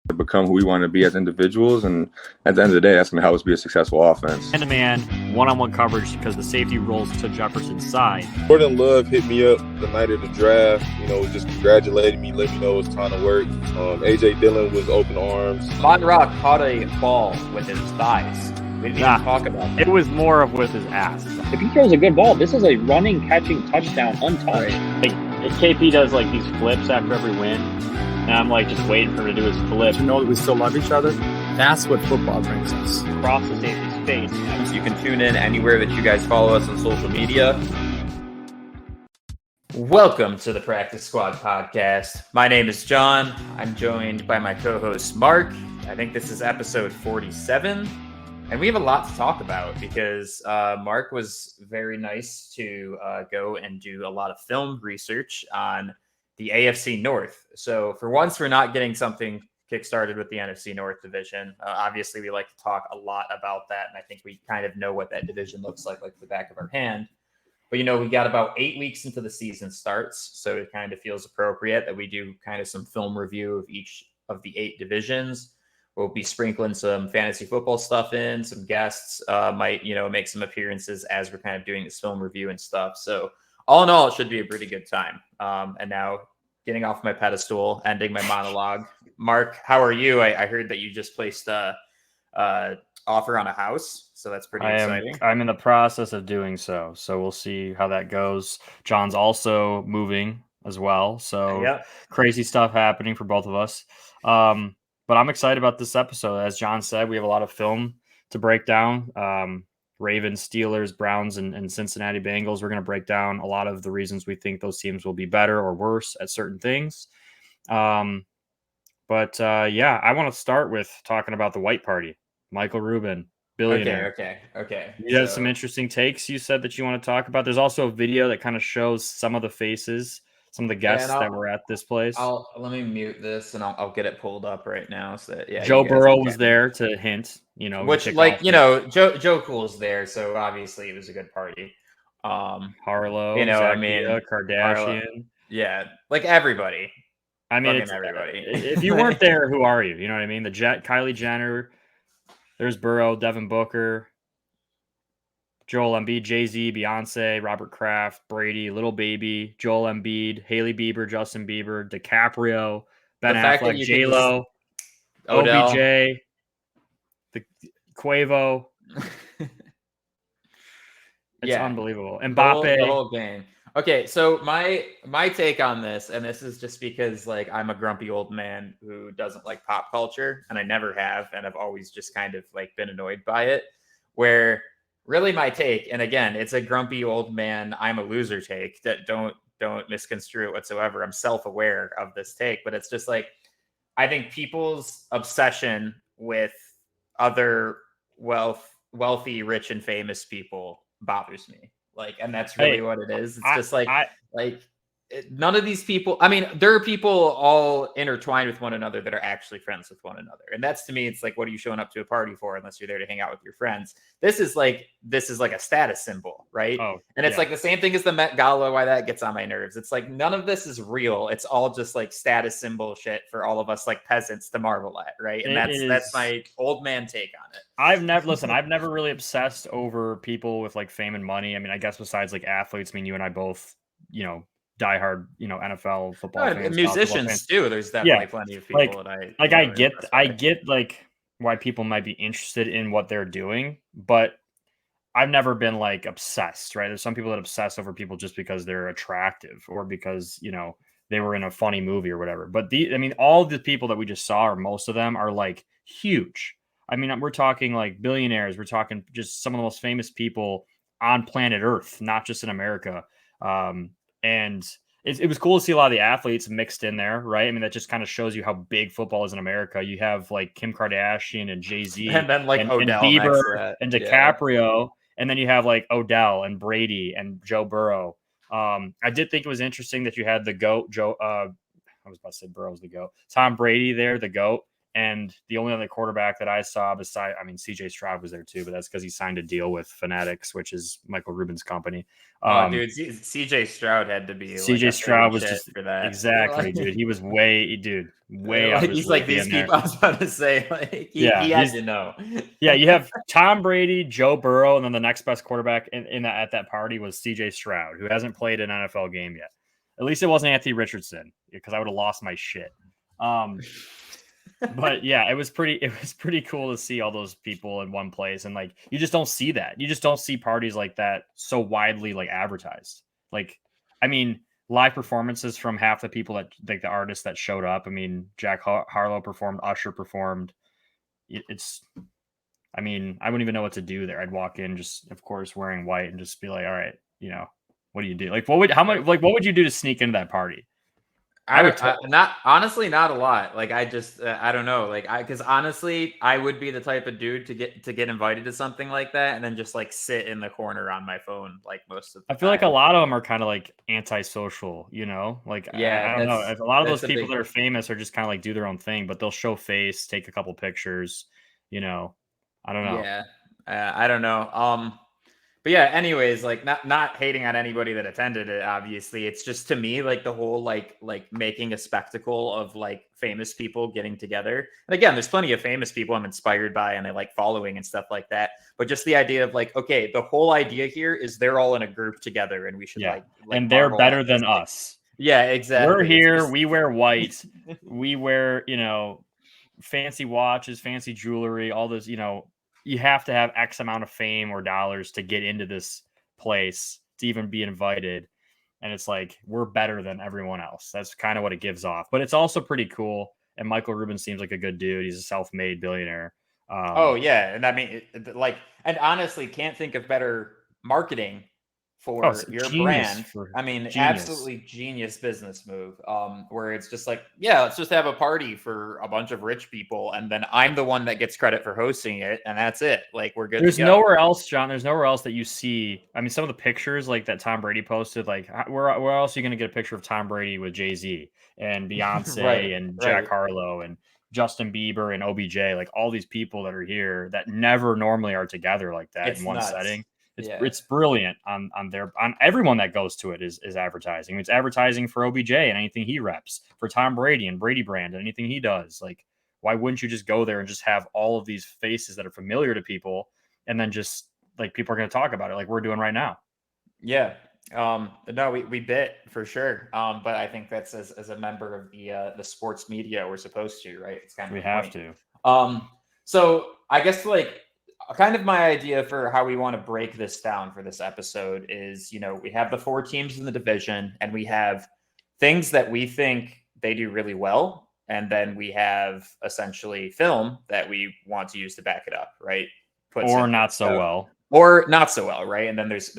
to become who we want to be as individuals. And at the end of the day, that's going to help us be a successful offense. Man-to-man, one-on-one coverage because the safety rolls to Jefferson's side. Jordan Love hit me up the night of the draft, just congratulated me, let me know it's time to work. A.J. Dillon was open arms. Monrock caught a ball with his thighs. We didn't even talk about that. It was more of with his ass. If he throws a good ball, this is a running, catching touchdown untouched. Like, KP does like these flips after every win, and I'm like just waiting for him to do his flip. To know that we still love each other, that's what football brings us. Across the safety's face. You can tune in anywhere that you guys follow us on social media. Welcome to the Practice Squad podcast. My name is John. I'm joined by my co-host Mark. I think this is episode 47. And we have a lot to talk about because Mark was very nice to go and do a lot of film research on the AFC North. So for once, we're not getting something kickstarted with the NFC North division. Obviously, we like to talk a lot about that. And I think we kind of know what that division looks like the back of our hand. But, we got about 8 weeks into the season starts. So it kind of feels appropriate that we do kind of some film review of each of the 8 divisions. We'll be sprinkling some fantasy football stuff in. Some guests might, make some appearances as we're kind of doing this film review and stuff. So all in all, it should be a pretty good time. And now getting off my pedestal, ending my monologue. Mark, how are you? I heard that you just placed a offer on a house. So that's pretty exciting. I'm in the process of doing so. So we'll see how that goes. John's also moving as well. So Crazy stuff happening for both of us. But I'm excited about this episode. As John said, we have a lot of film to break down. Ravens, Steelers, Browns, and Cincinnati Bengals. We're going to break down a lot of the reasons we think those teams will be better or worse at certain things. I want to start with talking about the White Party. Michael Rubin, billionaire. Okay. You have some interesting takes you said that you want to talk about. There's also a video that kind of shows some of the faces, some of the guests that were at this place. Let me mute this and I'll get it pulled up right now. So that, Joe Burrow was there to hint, which Joe Cool's there. So obviously it was a good party. Harlow, Kardashian. Harlow, like everybody. I mean, it's everybody. If you weren't there, who are you? You know what I mean? Kylie Jenner, there's Burrow, Devin Booker, Joel Embiid, Jay-Z, Beyonce, Robert Kraft, Brady, Little Baby, Joel Embiid, Haley Bieber, Justin Bieber, DiCaprio, Ben Affleck, J-Lo, Odell. OBJ, the Quavo. It's unbelievable. Mbappe. The whole game. Okay, so my take on this, and this is just because I'm a grumpy old man who doesn't like pop culture, and I never have, and I've always just kind of been annoyed by it, where really my take, and again, it's a grumpy old man, I'm a loser take, that don't misconstrue it whatsoever. I'm self-aware of this take, but it's just I think people's obsession with other wealthy, rich, and famous people bothers me. And that's really what it is. It's none of these people, I mean, there are people all intertwined with one another that are actually friends with one another. And that's, to me, it's what are you showing up to a party for unless you're there to hang out with your friends? This is like a status symbol, right? Oh, and it's the same thing as the Met Gala, why that gets on my nerves. It's none of this is real. It's all just status symbol shit for all of us peasants to marvel at, right? And that's my old man take on it. I've never really obsessed over people with fame and money. I mean, I guess besides athletes, I mean, you and I both, diehard, NFL football fans, musicians too. There's definitely plenty of people that I get why people might be interested in what they're doing, but I've never been obsessed, right? There's some people that obsess over people just because they're attractive or because, they were in a funny movie or whatever. But all the people that we just saw, or most of them, are huge. I mean, we're talking billionaires. We're talking just some of the most famous people on planet Earth, not just in America. And it was cool to see a lot of the athletes mixed in there, right? I mean, that just kind of shows you how big football is in America. You have Kim Kardashian and Jay-Z and then Odell and Bieber and DiCaprio. And then you have Odell and Brady and Joe Burrow. I did think it was interesting that you had the GOAT, I was about to say Burrow's the GOAT. Tom Brady there, the GOAT, And the only other quarterback that I saw CJ Stroud was there too, but that's because he signed a deal with Fanatics, which is Michael Rubin's company. Dude, CJ Stroud had to be CJ Stroud was just for that. Exactly, dude. He was way out of his he's way like these being people. there. I was about to say, like, he had to know. Yeah, you have Tom Brady, Joe Burrow, and then the next best quarterback at that party was CJ Stroud, who hasn't played an NFL game yet. At least it wasn't Anthony Richardson, because I would have lost my shit. But yeah, it was pretty cool to see all those people in one place, and like you just don't see that. You just don't see parties like that so widely like advertised. Like, I mean, live performances from half the people that like the artists that showed up. I mean, Jack Harlow performed, Usher performed. I mean, I wouldn't even know what to do there. I'd walk in just, of course, wearing white and just be like, all right, what do you do? Like, what would you do to sneak into that party? Not a lot. Like, I just, I don't know. Like, because honestly, I would be the type of dude to get invited to something like that and then just like sit in the corner on my phone, like most of the I feel time. like a lot of them are kind of like antisocial, like, yeah, I don't know. A lot of those people that are famous are just kind of like do their own thing, but they'll show face, take a couple pictures, I don't know. Yeah, I don't know. But yeah, anyways, like not hating on anybody that attended it, obviously. It's just, to me, like the whole like making a spectacle of like famous people getting together. And again, there's plenty of famous people I'm inspired by and I like following and stuff like that. But just the idea of like, okay, the whole idea here is they're all in a group together and we should like and they're better than us. Yeah, exactly. We're here, we wear white, we wear, fancy watches, fancy jewelry, all this, you have to have X amount of fame or dollars to get into this place to even be invited. And it's like, we're better than everyone else. That's kind of what it gives off, but it's also pretty cool. And Michael Rubin seems like a good dude. He's a self-made billionaire. Oh yeah. And I mean, and honestly, can't think of better marketing for your brand. Absolutely genius business move. Where it's just like, yeah, let's just have a party for a bunch of rich people, and then I'm the one that gets credit for hosting it, and that's it. Like, we're good. There's nowhere else, John. There's nowhere else that you see. I mean, some of the pictures like that Tom Brady posted, like where else are you going to get a picture of Tom Brady with Jay-Z and Beyonce and Jack Harlow and Justin Bieber and OBJ, like all these people that are here that never normally are together like that in one setting. It's brilliant on everyone that goes to it is advertising. I mean, it's advertising for OBJ and anything he reps, for Tom Brady and Brady brand and anything he does. Like, why wouldn't you just go there and just have all of these faces that are familiar to people, and then just like people are going to talk about it like we're doing right now? Yeah. No, we bit for sure. But I think that's as a member of the sports media, we're supposed to, right? It's kind of, we have to. So I guess like kind of my idea for how we want to break this down for this episode is, we have the 4 teams in the division and we have things that we think they do really well. And then we have essentially film that we want to use to back it up, right? Or not so well, right? And then there's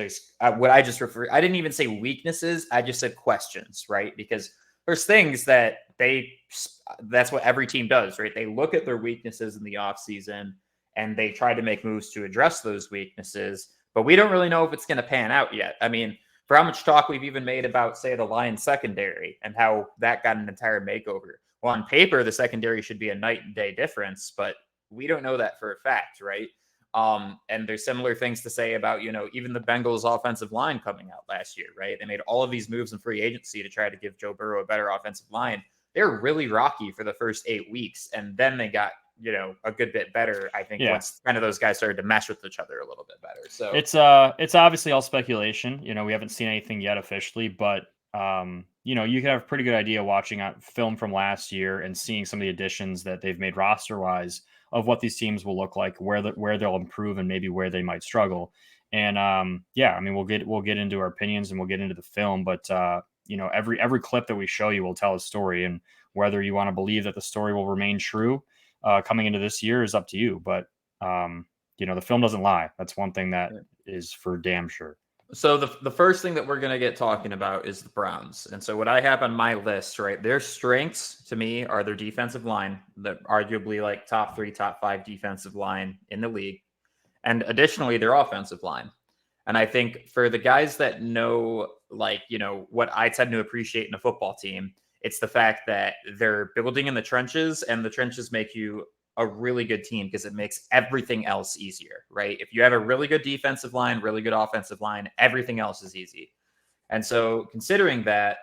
what I just refer. I didn't even say weaknesses. I just said questions, right? Because there's things that that's what every team does, right? They look at their weaknesses in the offseason and they try to make moves to address those weaknesses, but we don't really know if it's going to pan out yet. I mean, for how much talk we've even made about, say, the Lions secondary and how that got an entire makeover. Well, on paper, the secondary should be a night and day difference, but we don't know that for a fact, right? And there's similar things to say about, even the Bengals offensive line coming out last year, right? They made all of these moves in free agency to try to give Joe Burrow a better offensive line. They're really rocky for the first 8 weeks, and then they got a good bit better, I think, once kind of those guys started to mesh with each other a little bit better. So it's obviously all speculation. We haven't seen anything yet officially, but you can have a pretty good idea watching film from last year and seeing some of the additions that they've made roster wise of what these teams will look like, where they'll improve and maybe where they might struggle. And we'll get into our opinions and we'll get into the film, but every clip that we show you will tell a story, and whether you want to believe that the story will remain true coming into this year is up to you. But the film doesn't lie. That's one thing that is for damn sure. So the first thing that we're going to get talking about is the Browns. And so what I have on my list, right, their strengths to me are their defensive line, that arguably like top 3, top 5 defensive line in the league. And additionally, their offensive line. And I think for the guys that know, what I tend to appreciate in a football team It's the fact that they're building in the trenches, and the trenches make you a really good team because it makes everything else easier, right? If you have a really good defensive line, really good offensive line, everything else is easy. And so considering that,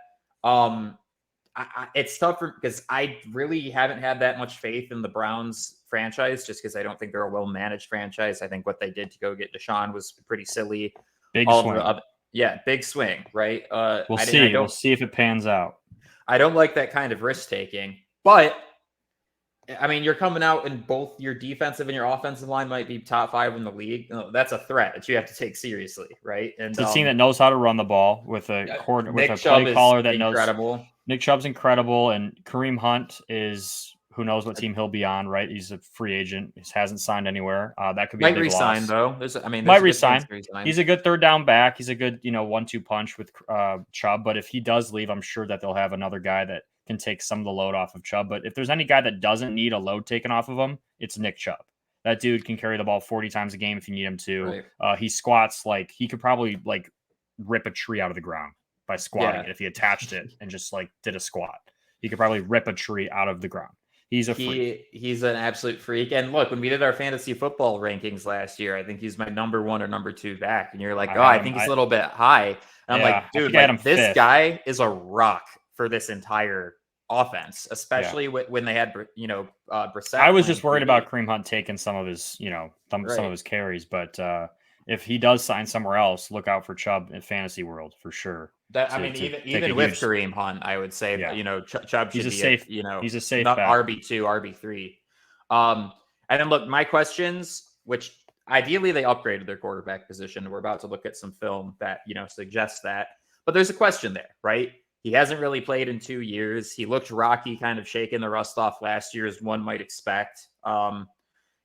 it's tough because I really haven't had that much faith in the Browns franchise just because I don't think they're a well-managed franchise. I think what they did to go get Deshaun was pretty silly. Big swing. Big swing, right? We'll see. We'll see if it pans out. I don't like that kind of risk-taking, but I mean, you're coming out and both your defensive and your offensive line might be top 5 in the league. That's a threat that you have to take seriously, right? And it's a team that knows how to run the ball with a play caller that knows. Nick Chubb's incredible, and Kareem Hunt is who knows what team he'll be on, right? He's a free agent. He hasn't signed anywhere. That could be a big resign loss. though. Might resign. He's a good third down back. He's a good 1-2 punch with Chubb. But if he does leave, I'm sure that they'll have another guy that can take some of the load off of Chubb. But if there's any guy that doesn't need a load taken off of him, it's Nick Chubb. That dude can carry the ball 40 times a game if you need him to. Right. He squats like he could probably like rip a tree out of the ground by squatting it if he attached it and just like did a squat. He could probably rip a tree out of the ground. He's a freak. He's an absolute freak. And look, when we did our fantasy football rankings last year, I think he's my number 1 or number 2 back. And you're like, I think he's a little bit high. And I'm like, dude, this guy is a rock for this entire offense, especially when they had, Brissett. I was just worried about Kareem Hunt taking some of his, some of his carries. But if he does sign somewhere else, look out for Chubb in fantasy world for sure. Even with Kareem Hunt, I would say, Chubb should be safe. He's a safe bet. RB2, RB3. And then look, my questions, which ideally they upgraded their quarterback position. We're about to look at some film that suggests that, but there's a question there, right? He hasn't really played in 2 years. He looked rocky, kind of shaking the rust off last year, as one might expect.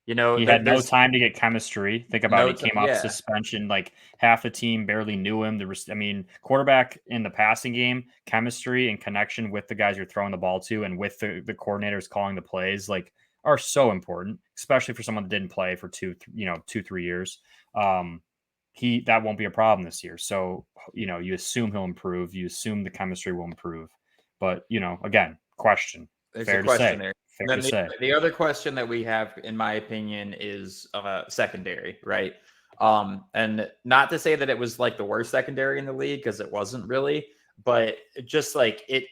He had no time to get chemistry. Think about it. He came off suspension. Like half the team barely knew him. Quarterback in the passing game, chemistry and connection with the guys you're throwing the ball to and with the coordinators calling the plays, like are so important, especially for someone that didn't play for 2-3 years. That won't be a problem this year. So, you assume he'll improve. You assume the chemistry will improve. But, again, question. There's fair a question to say. there. Fair to say. The other question that we have, in my opinion, is secondary, right? And not to say that it was like the worst secondary in the league, because it wasn't really, but just like it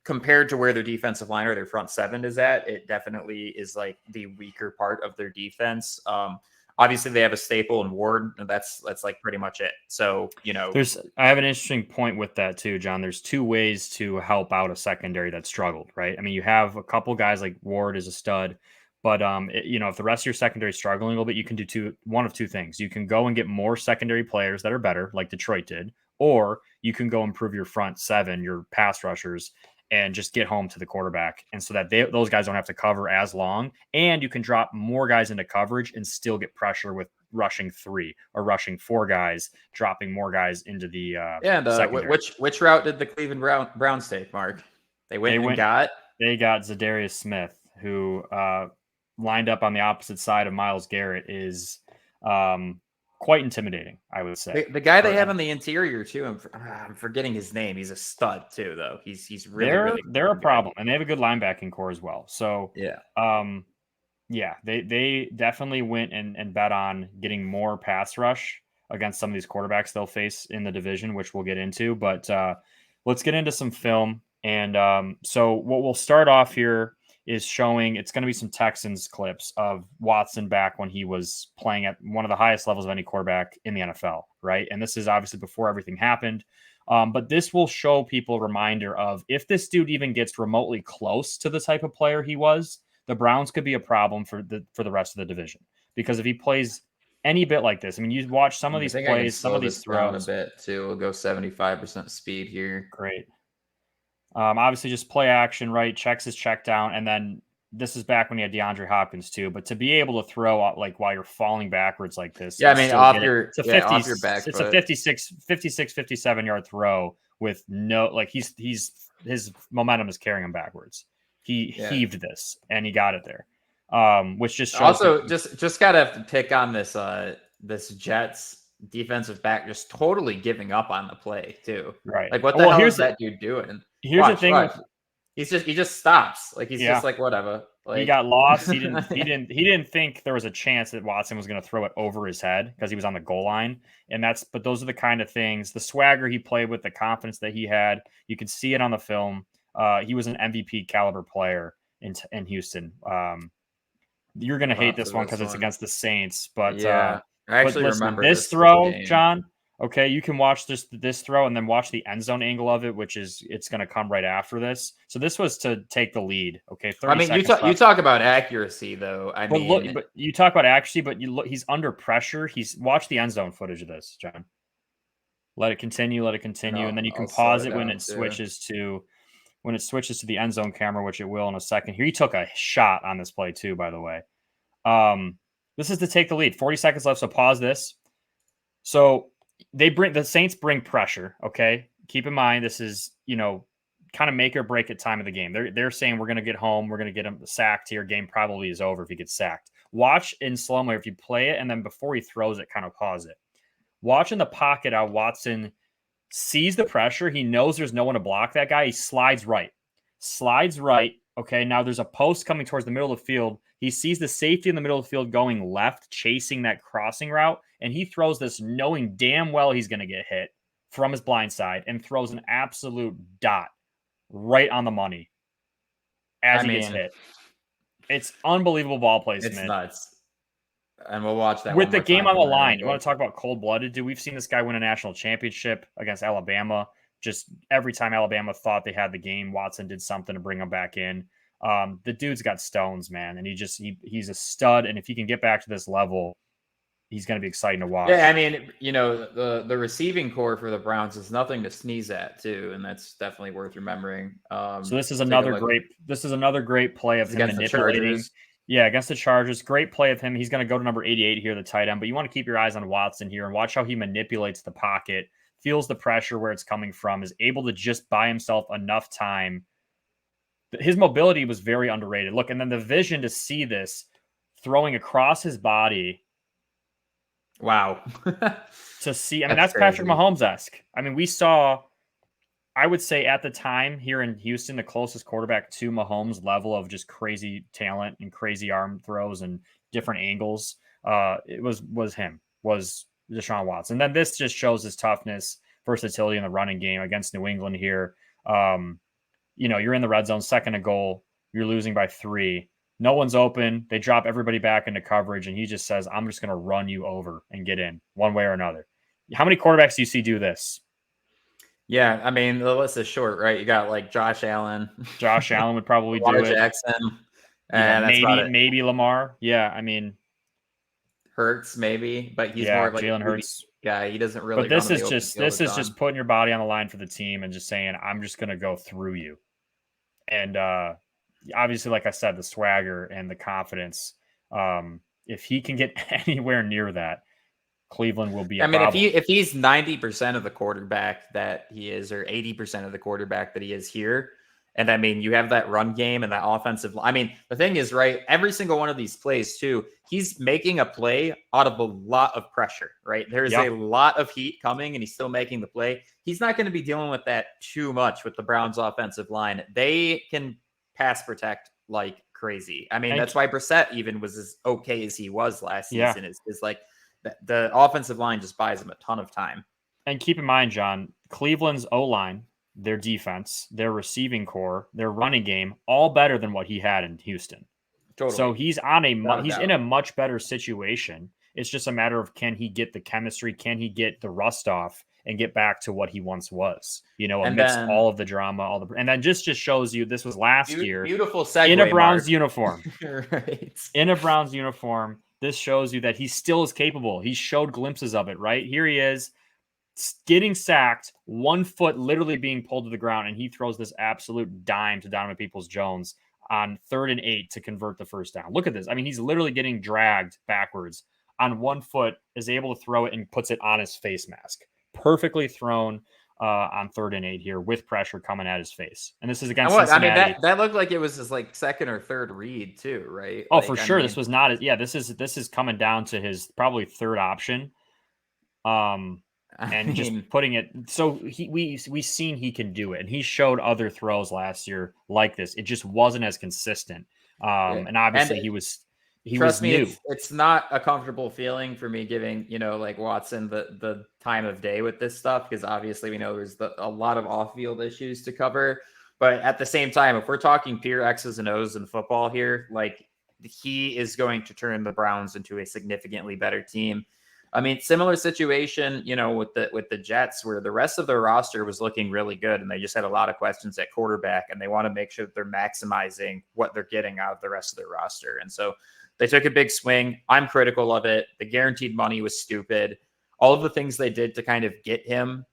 compared to where their defensive line or their front seven is at, it definitely is like the weaker part of their defense. Obviously, they have a staple in Ward, and that's like pretty much it. So, I have an interesting point with that too, John. There's 2 ways to help out a secondary that struggled, right? I mean, you have a couple guys like Ward is a stud, but if the rest of your secondary is struggling a little bit, you can do one of two things. You can go and get more secondary players that are better, like Detroit did, or you can go improve your front seven, your pass rushers, and just get home to the quarterback. And so that those guys don't have to cover as long. And you can drop more guys into coverage and still get pressure with rushing 3 or rushing 4 guys, dropping more guys into the which route did the Cleveland Browns take, Mark? They got Zadarius Smith, who lined up on the opposite side of Myles Garrett is quite intimidating, I would say. The guy they have on the interior too. I'm forgetting his name. He's a stud too, though. He's really they're a problem, and they have a good linebacking core as well. So they definitely went and bet on getting more pass rush against some of these quarterbacks they'll face in the division, which we'll get into. But let's get into some film. And so what we'll start off here is showing it's going to be some Texans clips of Watson back when he was playing at one of the highest levels of any quarterback in the NFL, right? And this is obviously before everything happened. But this will show people a reminder of if this dude even gets remotely close to the type of player he was, the Browns could be a problem for the rest of the division. Because if he plays any bit like this, I mean, you watch some of these plays, some of these throws. A bit too. We'll go 75% speed here. Great. Obviously just play action, right? Checks his check down. And then this is back when he had DeAndre Hopkins too, but to be able to throw out like while you're falling backwards like this. Yeah. I mean, off your back. It's a 56, 57 yard throw with no, like his momentum is carrying him backwards. He heaved this and he got it there. Which just shows also just gotta pick on this, this Jets defensive back just totally giving up on the play too. Right. Like what the hell is that dude doing? Here's the thing. he just stops. Like he's Yeah. just like whatever. Like He got lost. He didn't think there was a chance that Watson was going to throw it over his head because he was on the goal line. But those are the kind of things, the swagger he played with, the confidence that he had. You could see it on the film. He was an MVP caliber player in Houston. You're going to hate this one because it's against the Saints, but yeah, I actually listen, remember this throw, John. Okay, you can watch this throw and then watch the end zone angle of it, which is it's going to come right after this. So this was to take the lead. Okay, 30 I mean, you talk about accuracy though. But you talk about accuracy, but you look, he's under pressure. Watch the end zone footage of this, John. Let it continue, and then you can pause it when it switches to the end zone camera, which it will in a second. Here, he took a shot on this play too, by the way. This is to take the lead. 40 seconds left, so pause this. So the Saints bring pressure. Okay, keep in mind this is kind of make or break at time of the game. They're saying we're going to get home, we're going to get him sacked here. Game probably is over if he gets sacked. Watch in slow mo if you play it, and then before he throws it, kind of pause it. Watch in the pocket how Watson sees the pressure. He knows there's no one to block that guy. He slides right. Okay, now there's a post coming towards the middle of the field. He sees the safety in the middle of the field going left, chasing that crossing route, and he throws this knowing damn well he's going to get hit from his blind side and throws an absolute dot right on the money as he gets hit. It's unbelievable ball placement. It's nuts. And we'll watch that with the game on the line. You want to talk about cold-blooded? Dude, we've seen this guy win a national championship against Alabama. Just every time Alabama thought they had the game, Watson did something to bring him back in. The dude's got stones, man, and he's a stud. And if he can get back to this level, he's going to be exciting to watch. Yeah, I mean, the receiving core for the Browns is nothing to sneeze at, too, and that's definitely worth remembering. So this is another great play of him manipulating. Yeah, against the Chargers. Great play of him. He's going to go to number 88 here, the tight end. But you want to keep your eyes on Watson here and watch how he manipulates the pocket, feels the pressure where it's coming from, is able to just buy himself enough time. His mobility was very underrated. Look, and then the vision to see this throwing across his body. Wow. To see, I mean, that's Patrick Mahomes-esque. I mean, we saw, I would say at the time here in Houston, the closest quarterback to Mahomes' level of just crazy talent and crazy arm throws and different angles. It was Deshaun Watson. And then this just shows his toughness, versatility in the running game against New England here. You're in the red zone, second and goal. You're losing by 3. No one's open. They drop everybody back into coverage, and he just says, I'm just going to run you over and get in one way or another. How many quarterbacks do you see do this? Yeah, I mean, the list is short, right? You got like Josh Allen. Josh Allen would probably do it. Jackson. And maybe Lamar. Yeah, I mean. Hurts, maybe, but he's more like Jalen Hurts guy. He doesn't really. But this is just putting your body on the line for the team and just saying, I'm just going to go through you. And obviously, like I said, the swagger and the confidence. If he can get anywhere near that, Cleveland will be. If he's 90% of the quarterback that he is, or 80% of the quarterback that he is here, and I mean, you have that run game and that offensive. I mean, the thing is, right? Every single one of these plays, too, he's making a play out of a lot of pressure, right? There's a lot of heat coming, and he's still making the play. He's not going to be dealing with that too much with the Browns' offensive line. They can pass protect like crazy. I mean, that's why Brissett even was as okay as he was last season. Is like the offensive line just buys him a ton of time. And keep in mind, John, Cleveland's O-line, their defense, their receiving core, their running game, all better than what he had in Houston. Totally. So he's in a much better situation. It's just a matter of, can he get the chemistry? Can he get the rust off and get back to what he once was? Amidst all of the drama, and then just shows you this was last year. Beautiful segue, in a Browns uniform. Right. In a Browns uniform, this shows you that he still is capable. He showed glimpses of it. Right here, he is getting sacked, 1 foot literally being pulled to the ground, and he throws this absolute dime to Donovan Peoples-Jones on 3rd and 8 to convert the first down. Look at this. I mean, he's literally getting dragged backwards on 1 foot, is able to throw it and puts it on his face mask. Perfectly thrown on 3rd and 8 here with pressure coming at his face. And this is against Cincinnati. I mean, that looked like it was his like second or third read too, right? Oh, for sure. This was not. Yeah, this is coming down to his probably third option. and just putting it. So we seen he can do it, and he showed other throws last year like this. It just wasn't as consistent. And obviously he was trust me, new. It's not a comfortable feeling for me giving, like Watson the time of day with this stuff, because obviously we know there's a lot of off-field issues to cover. But at the same time, if we're talking pure X's and O's in football here, like, he is going to turn the Browns into a significantly better team. I mean, similar situation, with the Jets, where the rest of their roster was looking really good, and they just had a lot of questions at quarterback, and they want to make sure that they're maximizing what they're getting out of the rest of their roster. And so they took a big swing. I'm critical of it. The guaranteed money was stupid. All of the things they did to kind of get him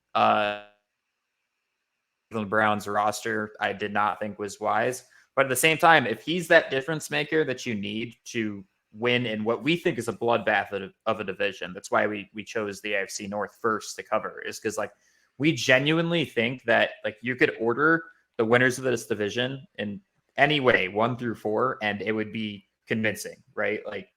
the Browns roster, I did not think was wise. But at the same time, if he's that difference maker that you need to win in what we think is a bloodbath of a division, that's why we chose the AFC North first to cover, is because, like, we genuinely think that, like, you could order the winners of this division in any way, 1 through 4, and it would be convincing, right? Like,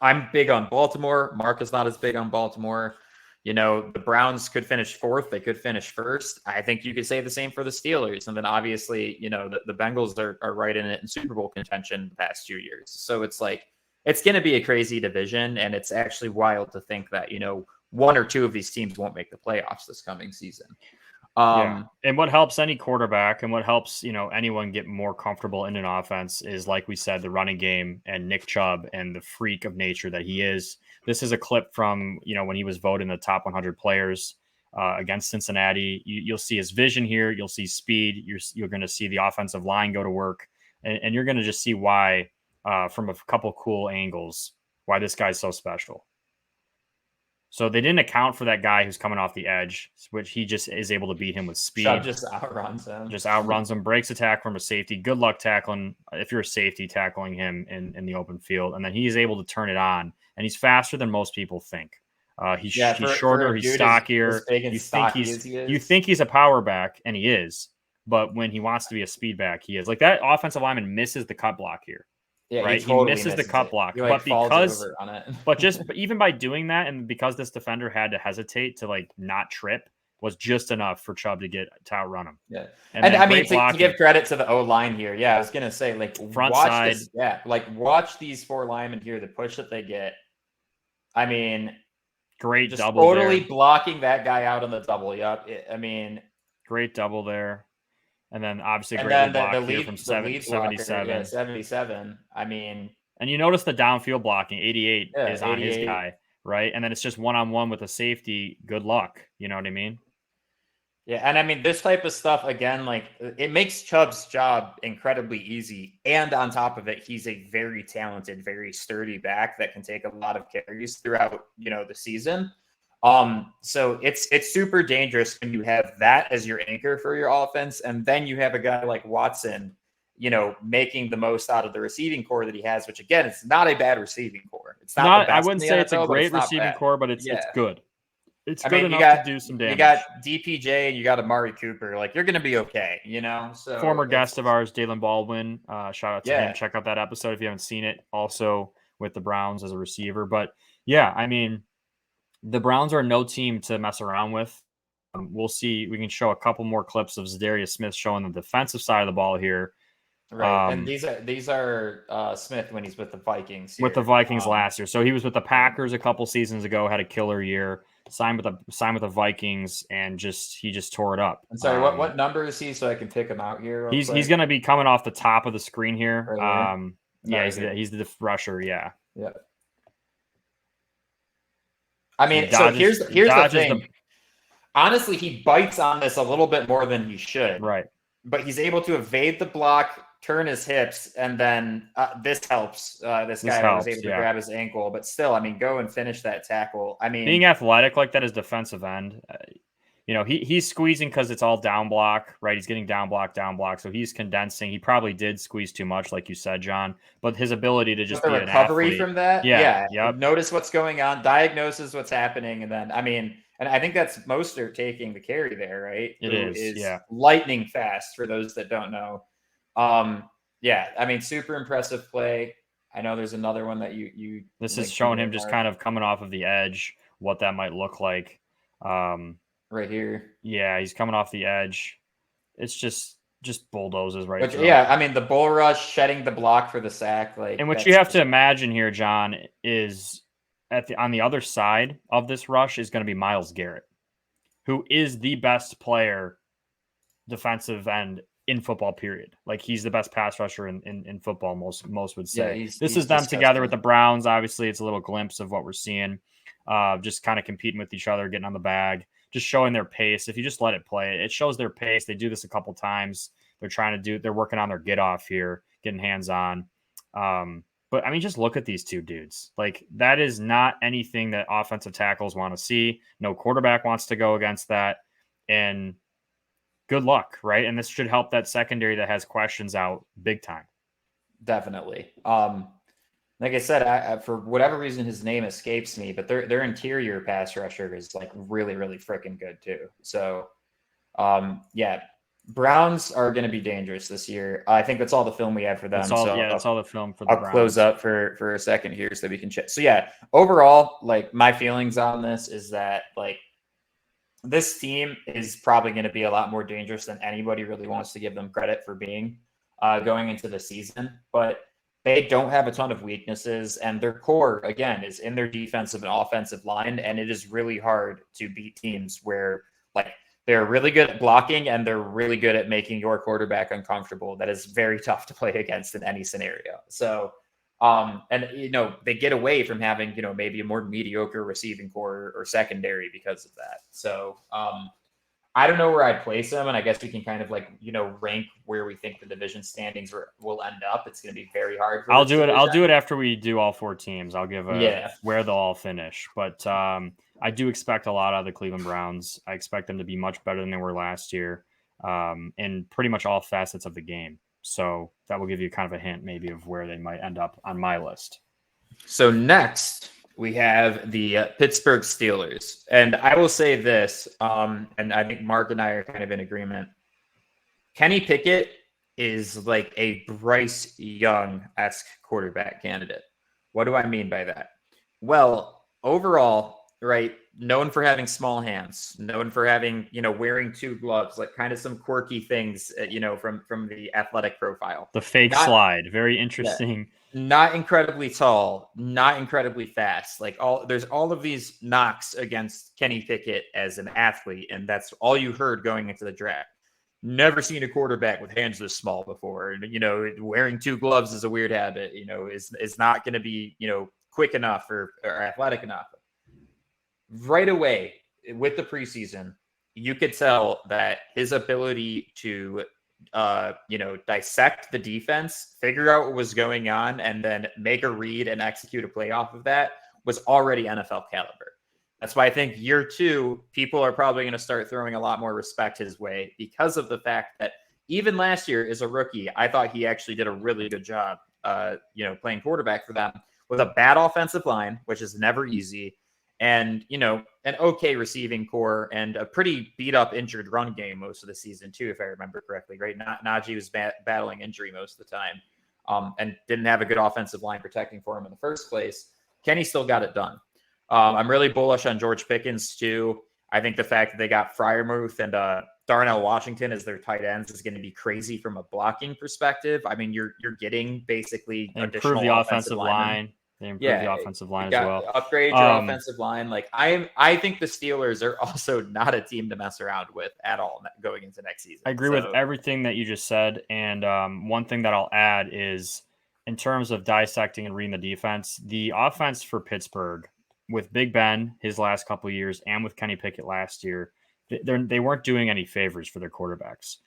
I'm big on Baltimore. Mark is not as big on Baltimore. The Browns could finish 4th. They could finish 1st. I think you could say the same for the Steelers. And then obviously, the Bengals are right in it in Super Bowl contention the past 2 years. So it's like, it's going to be a crazy division. And it's actually wild to think that, 1 or 2 of these teams won't make the playoffs this coming season. And what helps any quarterback and what helps, anyone get more comfortable in an offense is, like we said, the running game and Nick Chubb and the freak of nature that he is. This is a clip from, when he was voted in the top 100 players against Cincinnati. You'll see his vision here. You'll see speed. You're going to see the offensive line go to work, and you're going to just see why, from a couple cool angles, why this guy's so special. So they didn't account for that guy who's coming off the edge, which he just is able to beat him with speed. Chubb just outruns him. Breaks a tackle from a safety. Good luck tackling, if you're a safety, tackling him in the open field. And then he's able to turn it on. And he's faster than most people think. He's shorter, he's stockier. You think he's a power back, and he is. But when he wants to be a speed back, he is. Like, that offensive lineman misses the cut block here. Yeah, right. He misses the cut block, but even by doing that, and because this defender had to hesitate to, like, not trip, was just enough for Chubb to outrun him. Yeah, and I mean, to give credit to the O line here, I was gonna say, like, front side, watch these 4 linemen here, the push that they get. I mean, great just double, totally there. blocking that guy out on the double. Great double there. And then obviously great block here from 77. Yeah, 77. I mean, and you notice the downfield blocking, 88 is on 88. his guy, right? And then it's just one-on-one with a safety. Good luck. You know what I mean? Yeah, and I mean, this type of stuff, again, like, it makes Chubb's job incredibly easy. And on top of it, he's a very talented, very sturdy back that can take a lot of carries throughout, the season. So it's super dangerous when you have that as your anchor for your offense, and then you have a guy like Watson, making the most out of the receiving core that he has, which, again, it's not a bad receiving core. It's not the best I wouldn't say it's a great receiving core, but it's good. It's good enough to do some damage. You got DPJ and you got Amari Cooper. Like, you're going to be okay, So former guest of ours, Dalen Baldwin. Shout out to him. Check out that episode if you haven't seen it. Also with the Browns as a receiver, but I mean, the Browns are no team to mess around with. We'll see. We can show a couple more clips of Zadarius Smith showing the defensive side of the ball here. Right, and these are Smith when he's with the Vikings. With the Vikings last year, so he was with the Packers a couple seasons ago. Had a killer year. Signed with the Vikings, and he just tore it up. I'm sorry, what number is he? So I can pick him out here. He's going to be coming off the top of the screen here. Right here. He's the rusher. Yeah. I mean, so here's the thing. Honestly, he bites on this a little bit more than he should. Right. But he's able to evade the block, turn his hips, and then this helps. This guy was able to grab his ankle. But still, I mean, go and finish that tackle. I mean, being athletic like that is defensive end. He's squeezing because it's all down block, right? He's getting down block. So he's condensing. He probably did squeeze too much, like you said, John. But his ability to just be an recovery athlete, from that, Yep. Notice what's going on, diagnoses what's happening, and then and I think that's Mostert taking the carry there, right? It is lightning fast for those that don't know. I mean, super impressive play. I know there's another one that you. This is showing him just kind of coming off of the edge, what that might look like. Right here. Yeah, he's coming off the edge. It's just bulldozes right Which, through. yeah, I mean, the bull rush, shedding the block for the sack. Like, And what that's you have to just- imagine here, John, is on the other side of this rush is going to be Myles Garrett, who is the best player defensive end in football, period. Like, he's the best pass rusher in football, most would say. Yeah, this he's is them disgusting. together with the Browns. Obviously, it's a little glimpse of what we're seeing. Just kind of competing with each other, getting on the bag, just showing their pace. If you just let it play, it shows their pace. They do this a couple times. They're working on their get off here, getting hands on. But I mean, just look at these two dudes. Like, that is not anything that offensive tackles want to see. No quarterback wants to go against that. And good luck, right? And this should help that secondary that has questions out big time. Definitely. Like I said, I for whatever reason his name escapes me, but their interior pass rusher is like really, really freaking good too. So, yeah, Browns are going to be dangerous this year. I think that's all the film we have for them. That's all, so that's all the film for the I'll Browns. close up for a second here so that we can check. So yeah, overall, like my feelings on this is that like this team is probably going to be a lot more dangerous than anybody really wants to give them credit for being going into the season. But they don't have a ton of weaknesses, and their core, again, is in their defensive and offensive line, and it is really hard to beat teams where like they're really good at blocking and they're really good at making your quarterback uncomfortable. That is very tough to play against in any scenario. So, and they get away from having maybe a more mediocre receiving core or secondary because of that. So, I don't know where I'd place them, and I guess we can kind of rank where we think the division standings will end up. It's going to be very hard. I'll do it after we do all four teams. I'll give where they'll all finish, but I do expect a lot out of the Cleveland Browns. I expect them to be much better than they were last year, in pretty much all facets of the game. So that will give you kind of a hint, maybe, of where they might end up on my list. So next, we have the Pittsburgh Steelers. And I will say this, and I think Mark and I are kind of in agreement. Kenny Pickett is like a Bryce Young-esque quarterback candidate. What do I mean by that? Well, overall, right, known for having small hands, known for having, wearing two gloves, like kind of some quirky things, from the athletic profile. The fake slide, very interesting. Yeah. Not incredibly tall, not incredibly fast. There's all of these knocks against Kenny Pickett as an athlete, and that's all you heard going into the draft. Never seen a quarterback with hands this small before. And, wearing two gloves is a weird habit, is not going to be, quick enough or athletic enough. Right away with the preseason, you could tell that his ability to dissect the defense, figure out what was going on, and then make a read and execute a play off of that was already NFL caliber. That's why I think year two, people are probably going to start throwing a lot more respect his way because of the fact that even last year as a rookie, I thought he actually did a really good job, playing quarterback for them with a bad offensive line, which is never easy. And, an okay receiving core and a pretty beat up injured run game most of the season too, if I remember correctly, right? Najee was battling injury most of the time, and didn't have a good offensive line protecting for him in the first place. Kenny still got it done. I'm really bullish on George Pickens too. I think the fact that they got Freiermuth and Darnell Washington as their tight ends is going to be crazy from a blocking perspective. I mean, you're getting basically improve the offensive line. They improve the offensive line as well. Upgrade your offensive line. I think the Steelers are also not a team to mess around with at all going into next season. I agree with everything that you just said. And one thing that I'll add is, in terms of dissecting and reading the defense, the offense for Pittsburgh with Big Ben his last couple of years and with Kenny Pickett last year, they weren't doing any favors for their quarterbacks.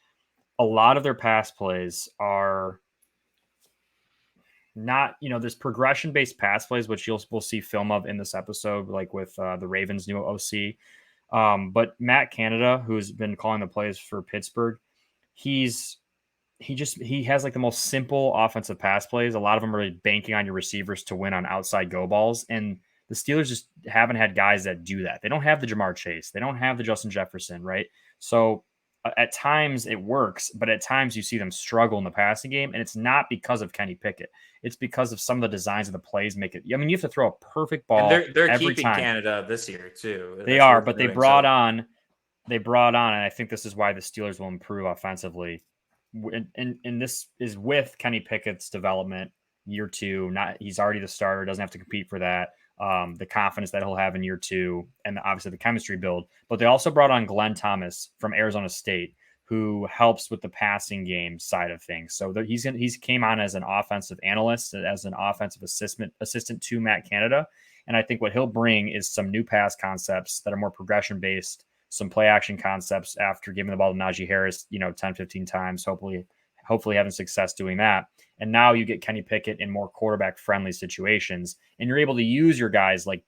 A lot of their pass plays are not, there's progression-based pass plays, which we'll see film of in this episode, like with the Ravens' new OC. But Matt Canada, who's been calling the plays for Pittsburgh, he has like the most simple offensive pass plays. A lot of them are really banking on your receivers to win on outside go balls, and the Steelers just haven't had guys that do that. They don't have the Jamar Chase. They don't have the Justin Jefferson, right? So at times it works, but at times you see them struggle in the passing game, and it's not because of Kenny Pickett. It's because of some of the designs of the plays make it. I mean, you have to throw a perfect ball. And they're every keeping time. Canada this year too. They are, but they brought on, and I think this is why the Steelers will improve offensively. And this is with Kenny Pickett's development year 2. He's already the starter, doesn't have to compete for that. The confidence that he'll have in year 2, and obviously the chemistry build. But they also brought on Glenn Thomas from Arizona State, who helps with the passing game side of things. So he's came on as an offensive analyst, as an offensive assistant to Matt Canada. And I think what he'll bring is some new pass concepts that are more progression based, some play action concepts after giving the ball to Najee Harris, 10, 15 times, hopefully having success doing that. And now you get Kenny Pickett in more quarterback friendly situations, and you're able to use your guys like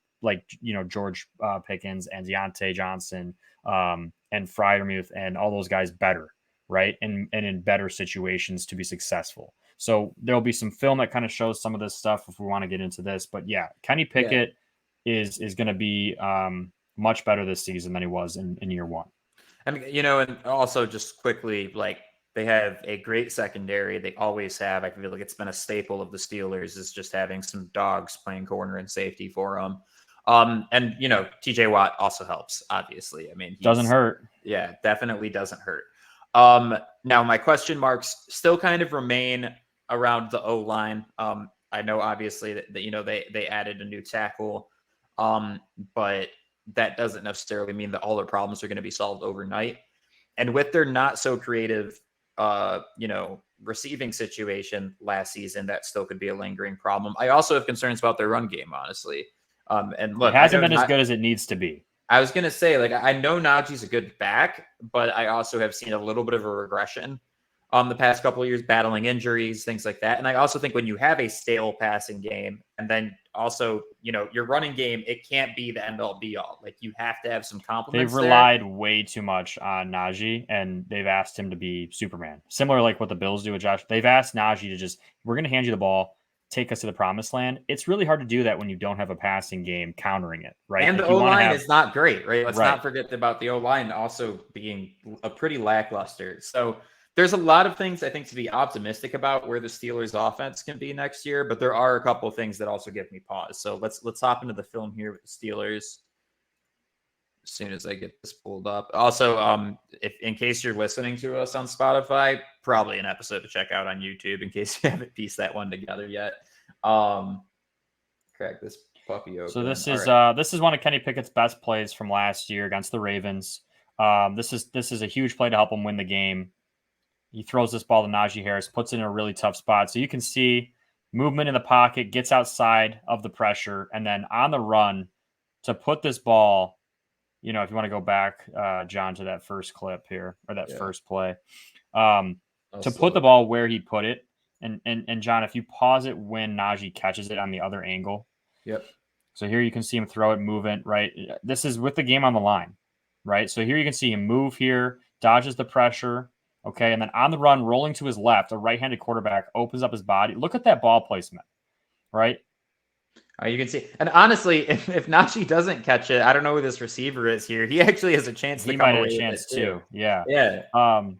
George Pickens and Deontay Johnson and Freiermuth and all those guys better, right? And in better situations to be successful. So there'll be some film that kind of shows some of this stuff if we want to get into this. But yeah, Kenny Pickett is going to be much better this season than he was in year 1. And and also just quickly, like, they have a great secondary. They always have. I feel like it's been a staple of the Steelers is just having some dogs playing corner and safety for them. And TJ Watt also helps, obviously. I mean, doesn't hurt. Yeah, definitely doesn't hurt. Now my question marks still kind of remain around the O-line. I know obviously that they added a new tackle, but that doesn't necessarily mean that all their problems are going to be solved overnight. And with their not so creative receiving situation last season, that still could be a lingering problem. I also have concerns about their run game, honestly. And look, it hasn't been as good as it needs to be. I was going to say, like, I know Najee's a good back, but I also have seen a little bit of a regression the past couple of years, battling injuries, things like that. And I also think when you have a stale passing game, and then also, your running game, it can't be the end all be all. Like, you have to have some compliments. They've relied way too much on Najee, and they've asked him to be Superman. Similar like what the Bills do with Josh. They've asked Najee to we're going to hand you the ball, take us to the promised land. It's really hard to do that when you don't have a passing game countering it, right? And the O-line is not great, right? Let's not forget about the O-line also being a pretty lackluster. So there's a lot of things I think to be optimistic about where the Steelers offense can be next year, but there are a couple of things that also give me pause. So let's hop into the film here with the Steelers as soon as I get this pulled up. Also, if in case you're listening to us on Spotify, probably an episode to check out on YouTube in case you haven't pieced that one together yet. Crack this puppy open. So this is one of Kenny Pickett's best plays from last year against the Ravens. This is a huge play to help him win the game. He throws this ball to Najee Harris, puts it in a really tough spot. So you can see movement in the pocket, gets outside of the pressure, and then on the run to put this ball, if you want to go back, John, to that first clip here, or that first play, to put the ball where he put it. And John, if you pause it when Najee catches it on the other angle. Yep. So here you can see him throw it, movement, right? This is with the game on the line, right? So here you can see him move here, dodges the pressure. Okay, and then on the run, rolling to his left, a right-handed quarterback opens up his body. Look at that ball placement, right? You can see. And honestly, if Najee doesn't catch it, I don't know who this receiver is here. He actually has a chance to come away with it. He might have a chance too. Yeah. Yeah.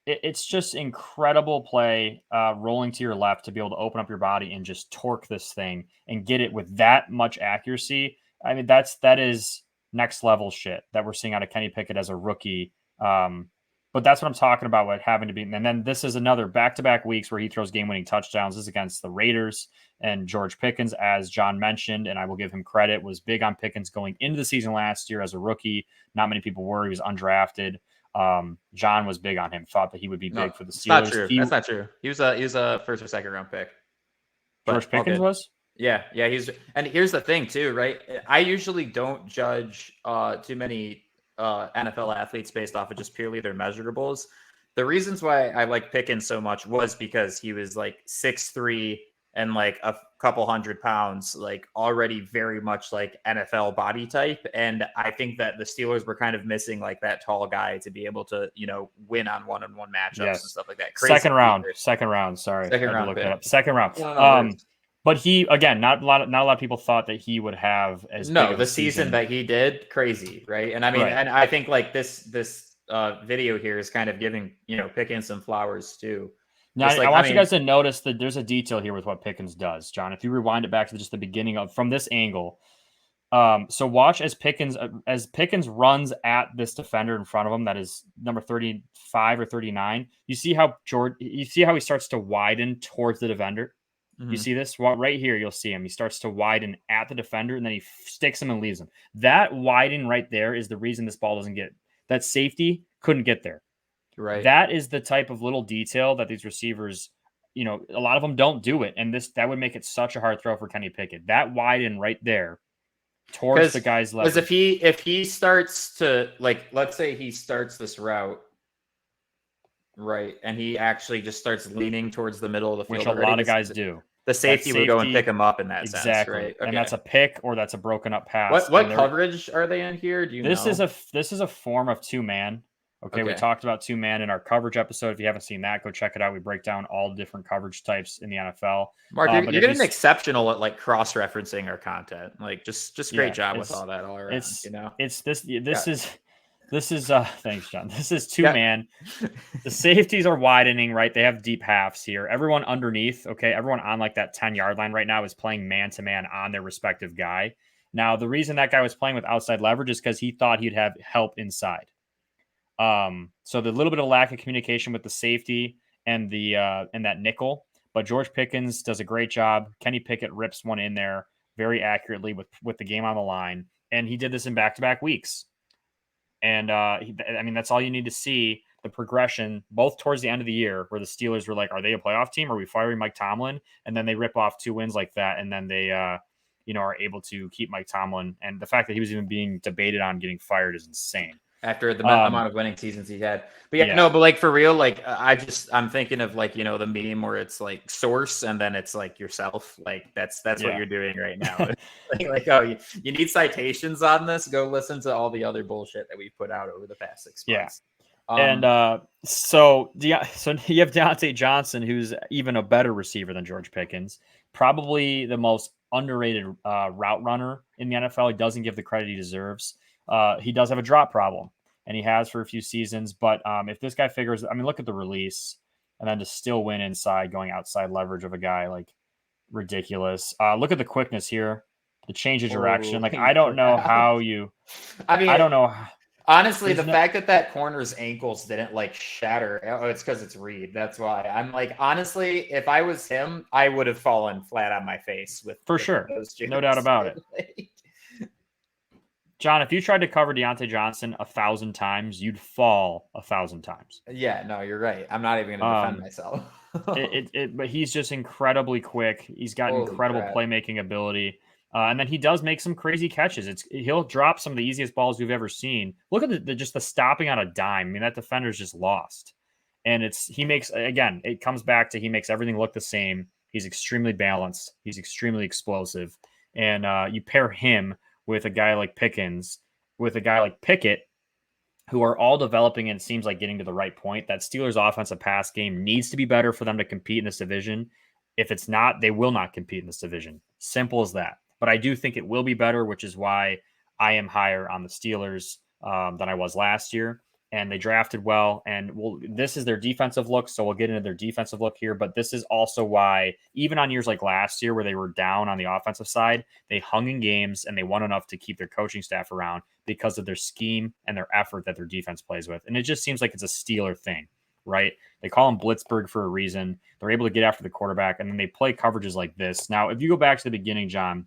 It's just incredible play, rolling to your left to be able to open up your body and just torque this thing and get it with that much accuracy. I mean, that is next level shit that we're seeing out of Kenny Pickett as a rookie. But that's what I'm talking about with having to be. And then this is another back-to-back weeks where he throws game-winning touchdowns. This is against the Raiders, and George Pickens, as John mentioned, and I will give him credit, was big on Pickens going into the season last year as a rookie. Not many people were. He was undrafted. John was big on him, thought that he would be big for the Steelers. Not true. That's not true. He was a first or second round pick. George Pickens was? Yeah. And here's the thing too, right? I usually don't judge too many NFL athletes based off of just purely their measurables. The reasons why I like Pickens so much was because he was like 6'3" and like a couple 100 pounds, like already very much like NFL body type. And I think that the Steelers were kind of missing like that tall guy to be able to, win on one-on-one matchups and stuff like that. Crazy second round. Sorry. Second round. Look that up. Second round. But he, again, not a lot of people thought that he would have as big of the season that he did, crazy, right? And I mean, and I think like this video here is kind of giving, Pickens some flowers too. Now, Just I want you guys to notice that there's a detail here with what Pickens does, John. If you rewind it back to just the beginning from this angle. So watch as Pickens runs at this defender in front of him. That is number 35 or 39. You see how he starts to widen towards the defender. You see this right here. You'll see him. He starts to widen at the defender, and then he sticks him and leaves him. That widen right there is the reason this ball doesn't get. That safety couldn't get there. Right. That is the type of little detail that these receivers, a lot of them don't do it, and that would make it such a hard throw for Kenny Pickett. That widen right there towards the guy's leverage. Because if he starts to, let's say he starts this route, right, and he actually just starts leaning towards the middle of the field, which a lot of guys do. The safety would go and pick him up in that sense, right? Okay. And that's a pick or that's a broken up pass. What coverage are they in here? Do you know? This is a form of 2-man. Okay, we talked about 2-man in our coverage episode. If you haven't seen that, go check it out. We break down all different coverage types in the NFL. Mark, you're getting exceptional at cross-referencing our content. Just great job with all that all around. This is thanks, John. This is 2-man. The safeties are widening, right? They have deep halves here. Everyone underneath, okay, everyone on that 10-yard line right now is playing man-to-man on their respective guy. Now, the reason that guy was playing with outside leverage is because he thought he'd have help inside. So the little bit of lack of communication with the safety and that nickel, but George Pickens does a great job. Kenny Pickett rips one in there very accurately with the game on the line, and he did this in back-to-back weeks. And that's all you need to see, the progression, both towards the end of the year, where the Steelers were like, are they a playoff team? Are we firing Mike Tomlin? And then they rip off 2 wins like that, and then they are able to keep Mike Tomlin. And the fact that he was even being debated on getting fired is insane. After the amount of winning seasons he had. But for real, I'm thinking of the meme where it's source and then it's yourself. That's what you're doing right now. You need citations on this. Go listen to all the other bullshit that we put out over the past 6 months. So you have Deontay Johnson, who's even a better receiver than George Pickens, probably the most underrated route runner in the NFL. He doesn't give the credit he deserves. He does have a drop problem, and he has for a few seasons. But if this guy figures, look at the release, and then to still win inside, going outside leverage of a guy, ridiculous. Look at the quickness here, the change of direction. I don't know how you. I don't know. Honestly, the fact that corner's ankles didn't shatter, it's because it's Reed. That's why I'm honestly, if I was him, I would have fallen flat on my face with sure, no doubt about it. John, if you tried to cover Deontay Johnson 1,000 times, you'd fall 1,000 times. Yeah, no, you're right. I'm not even going to defend myself. But he's just incredibly quick. He's got incredible playmaking ability. And then he does make some crazy catches. He'll drop some of the easiest balls we've ever seen. Look at the stopping on a dime. That defender's just lost. And it comes back to he makes everything look the same. He's extremely balanced. He's extremely explosive. And you pair him with a guy like Pickens, with a guy like Pickett, who are all developing and it seems like getting to the right point. That Steelers offensive pass game needs to be better for them to compete in this division. If it's not, they will not compete in this division. Simple as that. But I do think it will be better, which is why I am higher on the Steelers than I was last year. And they drafted well. And this is their defensive look, so we'll get into their defensive look here. But this is also why, even on years like last year where they were down on the offensive side, they hung in games and they won enough to keep their coaching staff around because of their scheme and their effort that their defense plays with. And it just seems like it's a Steeler thing, right? They call him Blitzburg for a reason. They're able to get after the quarterback, and then they play coverages like this. Now, if you go back to the beginning, John.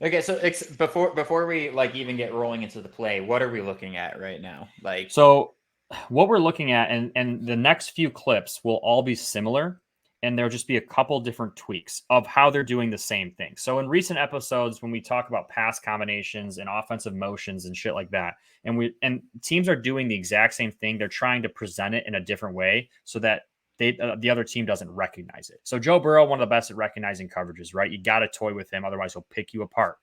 Okay, so before we even get rolling into the play, what are we looking at right now? So what we're looking at, and the next few clips will all be similar, and there'll just be a couple different tweaks of how they're doing the same thing. So in recent episodes, when we talk about pass combinations and offensive motions and shit like that, and teams are doing the exact same thing, they're trying to present it in a different way so that the other team doesn't recognize it. So Joe Burrow, one of the best at recognizing coverages, right? You got to toy with him. Otherwise he'll pick you apart.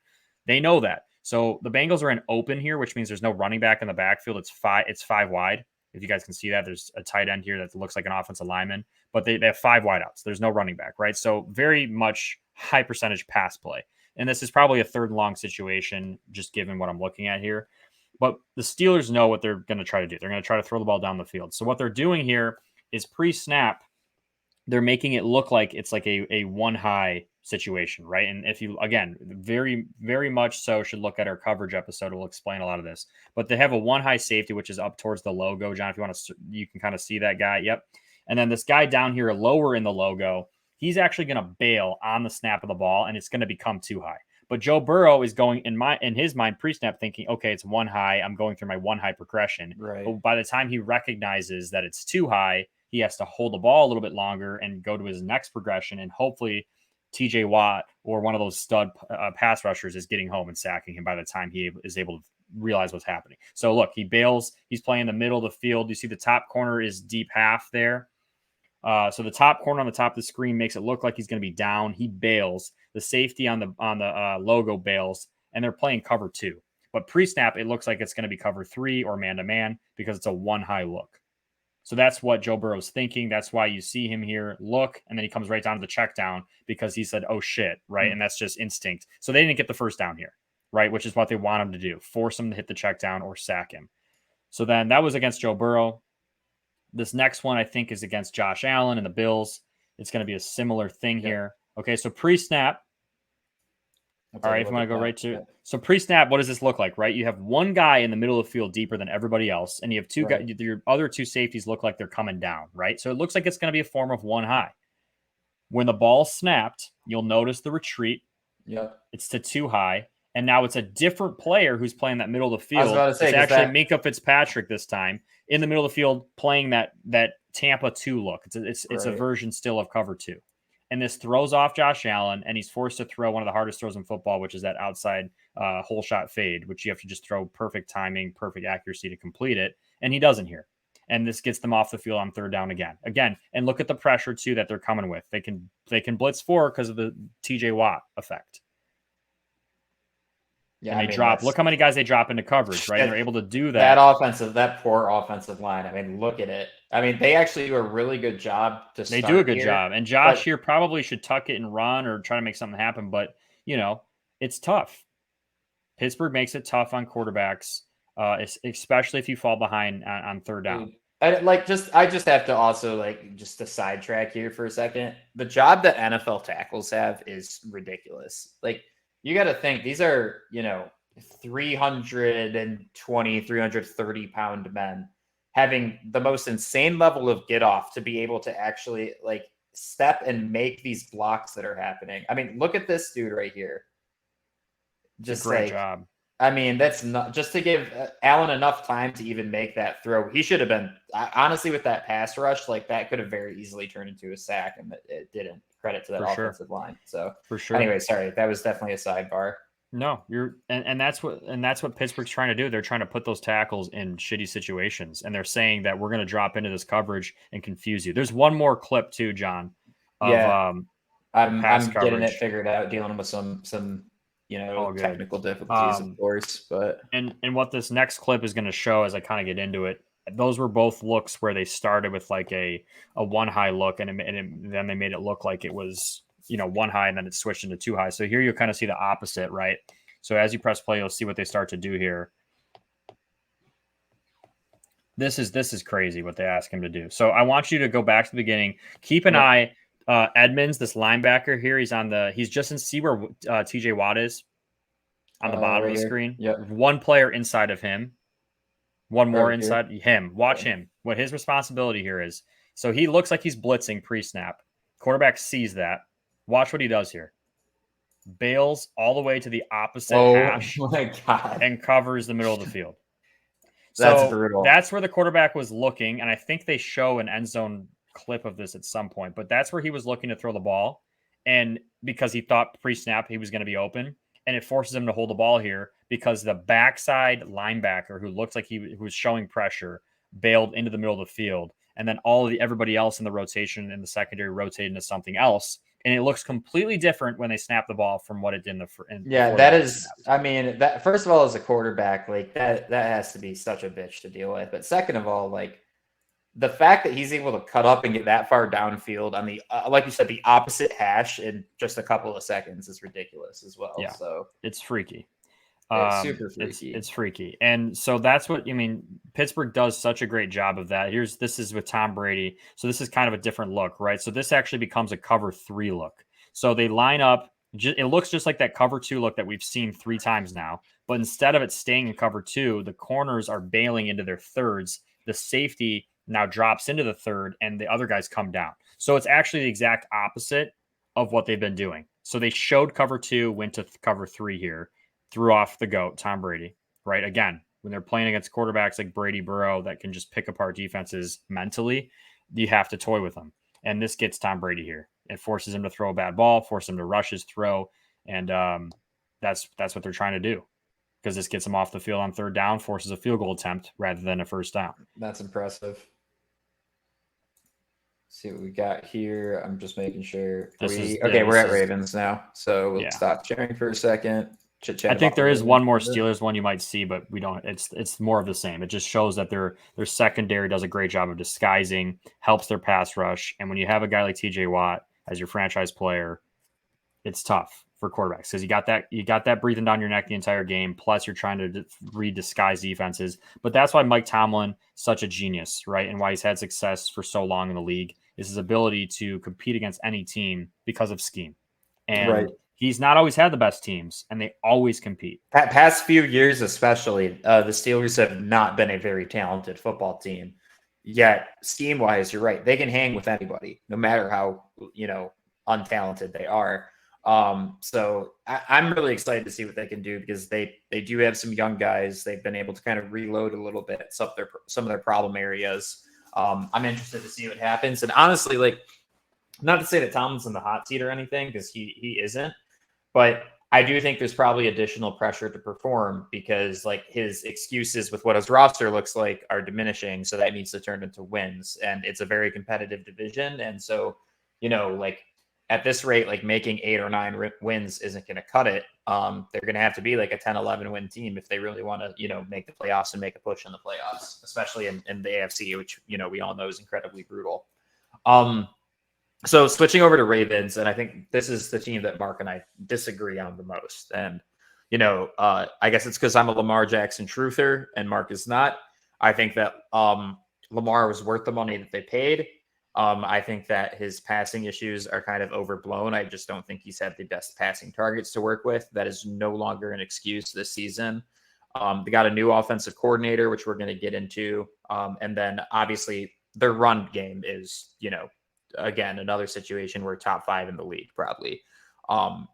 They know that. So the Bengals are in open here, which means there's no running back in the backfield. It's five wide. If you guys can see that, there's a tight end here that looks like an offensive lineman, but they have 5 wideouts. There's no running back, right? So very much high percentage pass play. And this is probably a 3rd and long situation, just given what I'm looking at here. But the Steelers know what they're going to try to do. They're going to try to throw the ball down the field. So what they're doing here is pre-snap, they're making it look like it's like a one high situation, right? And if you, again, very, very much so should look at our coverage episode. We'll explain a lot of this. But they have a one high safety, which is up towards the logo. John, if you want to, you can kind of see that guy. Yep. And then this guy down here lower in the logo, he's actually going to bail on the snap of the ball, and it's going to become too high. But Joe Burrow is going in his mind pre-snap thinking, okay, it's one high. I'm going through my one high progression. Right. But by the time he recognizes that it's too high, he has to hold the ball a little bit longer and go to his next progression. And hopefully TJ Watt or one of those stud pass rushers is getting home and sacking him by the time he is able to realize what's happening. So look, he bails. He's playing the middle of the field. You see the top corner is deep half there. So the top corner on the top of the screen makes it look like he's going to be down. He bails. The safety on the logo bails, and they're playing cover 2. But pre-snap, it looks like it's going to be cover 3 or man-to-man because it's a one high look. So that's what Joe Burrow's thinking. That's why you see him here look, and then he comes right down to the check down because he said, oh shit, right? Mm-hmm. And that's just instinct. So they didn't get the first down here, right? Which is what they want him to do. Force him to hit the check down or sack him. So then that was against Joe Burrow. This next one, I think, is against Josh Allen and the Bills. It's going to be a similar thing here. Okay, so pre-snap. All right, if you want to go right to it. So pre-snap, what does this look like, right? You have one guy in the middle of the field deeper than everybody else, and you have two guys. Your other two safeties look like they're coming down, right? So it looks like it's going to be a form of one high. When the ball snapped, you'll notice the retreat. Yep. It's to two high, and now it's a different player who's playing that middle of the field. I was about to say, it's actually Minkah Fitzpatrick this time in the middle of the field playing that Tampa 2 look. It's a version still of cover 2. And this throws off Josh Allen, and he's forced to throw one of the hardest throws in football, which is that outside hole shot fade, which you have to just throw perfect timing, perfect accuracy to complete it. And he doesn't here. And this gets them off the field on third down again. And look at the pressure, too, that they're coming with. They can blitz 4 because of the TJ Watt effect. Yeah, and they drop. Look how many guys they drop into coverage, right? And they're able to do that. That poor offensive line. I mean, look at it. I mean, they actually do a really good job to start. They do a good job. And Josh here probably should tuck it and run or try to make something happen. But, it's tough. Pittsburgh makes it tough on quarterbacks, especially if you fall behind on third down. I just have to also just to sidetrack here for a second. The job that NFL tackles have is ridiculous. You got to think these are, 320, 330 pound men having the most insane level of get off to be able to actually step and make these blocks that are happening. I mean, look at this dude right here. Just great job. I mean, that's not just to give Allen enough time to even make that throw. He should have been, honestly, with that pass rush, that could have very easily turned into a sack, and it didn't. Credit to that offensive line. So for sure. Anyway, sorry, that was definitely a sidebar. No, and that's what Pittsburgh's trying to do. They're trying to put those tackles in shitty situations, and they're saying that we're going to drop into this coverage and confuse you. There's one more clip too, John. I'm getting it figured out, dealing with some technical difficulties, of course. But and what this next clip is going to show as I kind of get into it. Those were both looks where they started with a one high look, and then they made it look like it was one high, and then it switched into two high. So here you kind of see the opposite, right? So as you press play, you'll see what they start to do here. This is crazy what they ask him to do. So I want you to go back to the beginning. Keep an eye. Edmonds, this linebacker here, he's just in. See where TJ Watt is on the bottom of the screen. Yep. One player inside of him. One more inside him. Watch him. What his responsibility here is. So he looks like he's blitzing pre-snap. Quarterback sees that. Watch what he does here. Bails all the way to the opposite hash my God. And covers the middle of the field. That's brutal. That's where the quarterback was looking, and I think they show an end zone clip of this at some point, but that's where he was looking to throw the ball, and because he thought pre-snap he was going to be open. And it forces him to hold the ball here because the backside linebacker who looks like he was showing pressure bailed into the middle of the field. And then everybody else in the rotation in the secondary rotated into something else. And it looks completely different when they snap the ball from what it did that first of all, as a quarterback, that has to be such a bitch to deal with. But second of all, the fact that he's able to cut up and get that far downfield on the, like you said, the opposite hash in just a couple of seconds is ridiculous as well. Yeah, so it's freaky. It's super freaky. It's freaky. And so that's what, I mean, Pittsburgh does such a great job of that. This is with Tom Brady. So this is kind of a different look, right? So this actually becomes a cover 3 look. So they line up, it looks just like that cover 2 look that we've seen 3 times now. But instead of it staying in cover 2, the corners are bailing into their thirds. The safety now drops into the third, and the other guys come down. So it's actually the exact opposite of what they've been doing. So they showed cover 2, went to cover 3 here, threw off the GOAT, Tom Brady, right? Again, when they're playing against quarterbacks like Brady, Burrow that can just pick apart defenses mentally, you have to toy with them. And this gets Tom Brady here. It forces him to throw a bad ball, forces him to rush his throw, and that's what they're trying to do, because this gets him off the field on 3rd down, forces a field goal attempt rather than a 1st down. That's impressive. See what we got here. I'm just making sure. We're at Ravens now, so we'll stop sharing for a second. I think there is one more Steelers one you might see, but we don't. It's more of the same. It just shows that their secondary does a great job of disguising, helps their pass rush, and when you have a guy like TJ Watt as your franchise player, it's tough for quarterbacks because you got that breathing down your neck the entire game. Plus, you're trying to disguise defenses. But that's why Mike Tomlin such a genius, right? And why he's had success for so long in the league is his ability to compete against any team because of scheme. And he's not always had the best teams, and they always compete. Past few years, especially, the Steelers have not been a very talented football team. Yet, scheme-wise, you're right. They can hang with anybody, no matter how untalented they are. So I'm really excited to see what they can do because they do have some young guys. They've been able to kind of reload a little bit some of their problem areas. I'm interested to see what happens. And honestly, not to say that Tomlin's in the hot seat or anything, because he isn't, but I do think there's probably additional pressure to perform because his excuses with what his roster looks like are diminishing. So that needs to turn into wins, and it's a very competitive division. And so, at this rate, making 8 or 9 wins isn't going to cut it. They're going to have to be a 10-11 win team if they really want to, make the playoffs and make a push in the playoffs, especially in the AFC, which, we all know is incredibly brutal. So switching over to Ravens, and I think this is the team that Mark and I disagree on the most. And, I guess it's because I'm a Lamar Jackson truther and Mark is not. I think that Lamar was worth the money that they paid. I think that his passing issues are kind of overblown. I just don't think he's had the best passing targets to work with. That is no longer an excuse this season. They got a new offensive coordinator, which we're going to get into. And then obviously their run game is, again, another situation where top 5 in the league, probably.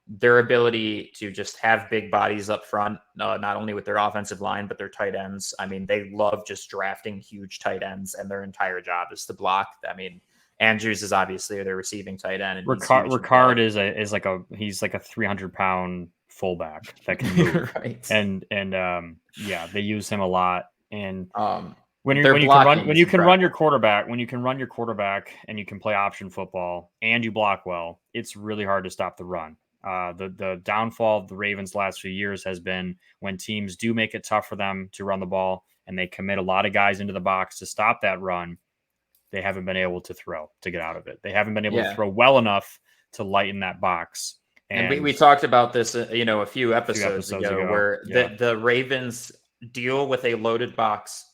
Their ability to just have big bodies up front, not only with their offensive line, but their tight ends. I mean, they love just drafting huge tight ends, and their entire job is to block. I mean, Andrews is obviously their receiving tight end. And Ricard is like a 300-pound fullback that can move. Right. And they use him a lot. And when you can run your quarterback and you can play option football and you block well, it's really hard to stop the run. The downfall of the Ravens last few years has been when teams do make it tough for them to run the ball and they commit a lot of guys into the box to stop that run. They haven't been able to get out of it. They haven't been able to throw well enough to lighten that box. And we talked about this, a few episodes ago, where the Ravens deal with a loaded box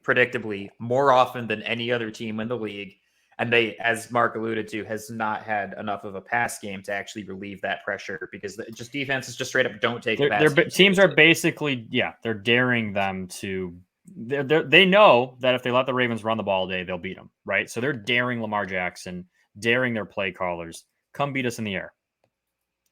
predictably more often than any other team in the league. And they, as Mark alluded to, has not had enough of a pass game to actually relieve that pressure because defenses just straight up don't take the pass game. Teams are basically, they're daring them to. They know that if they let the Ravens run the ball all day, they'll beat them, right? So they're daring Lamar Jackson, daring their play callers, come beat us in the air.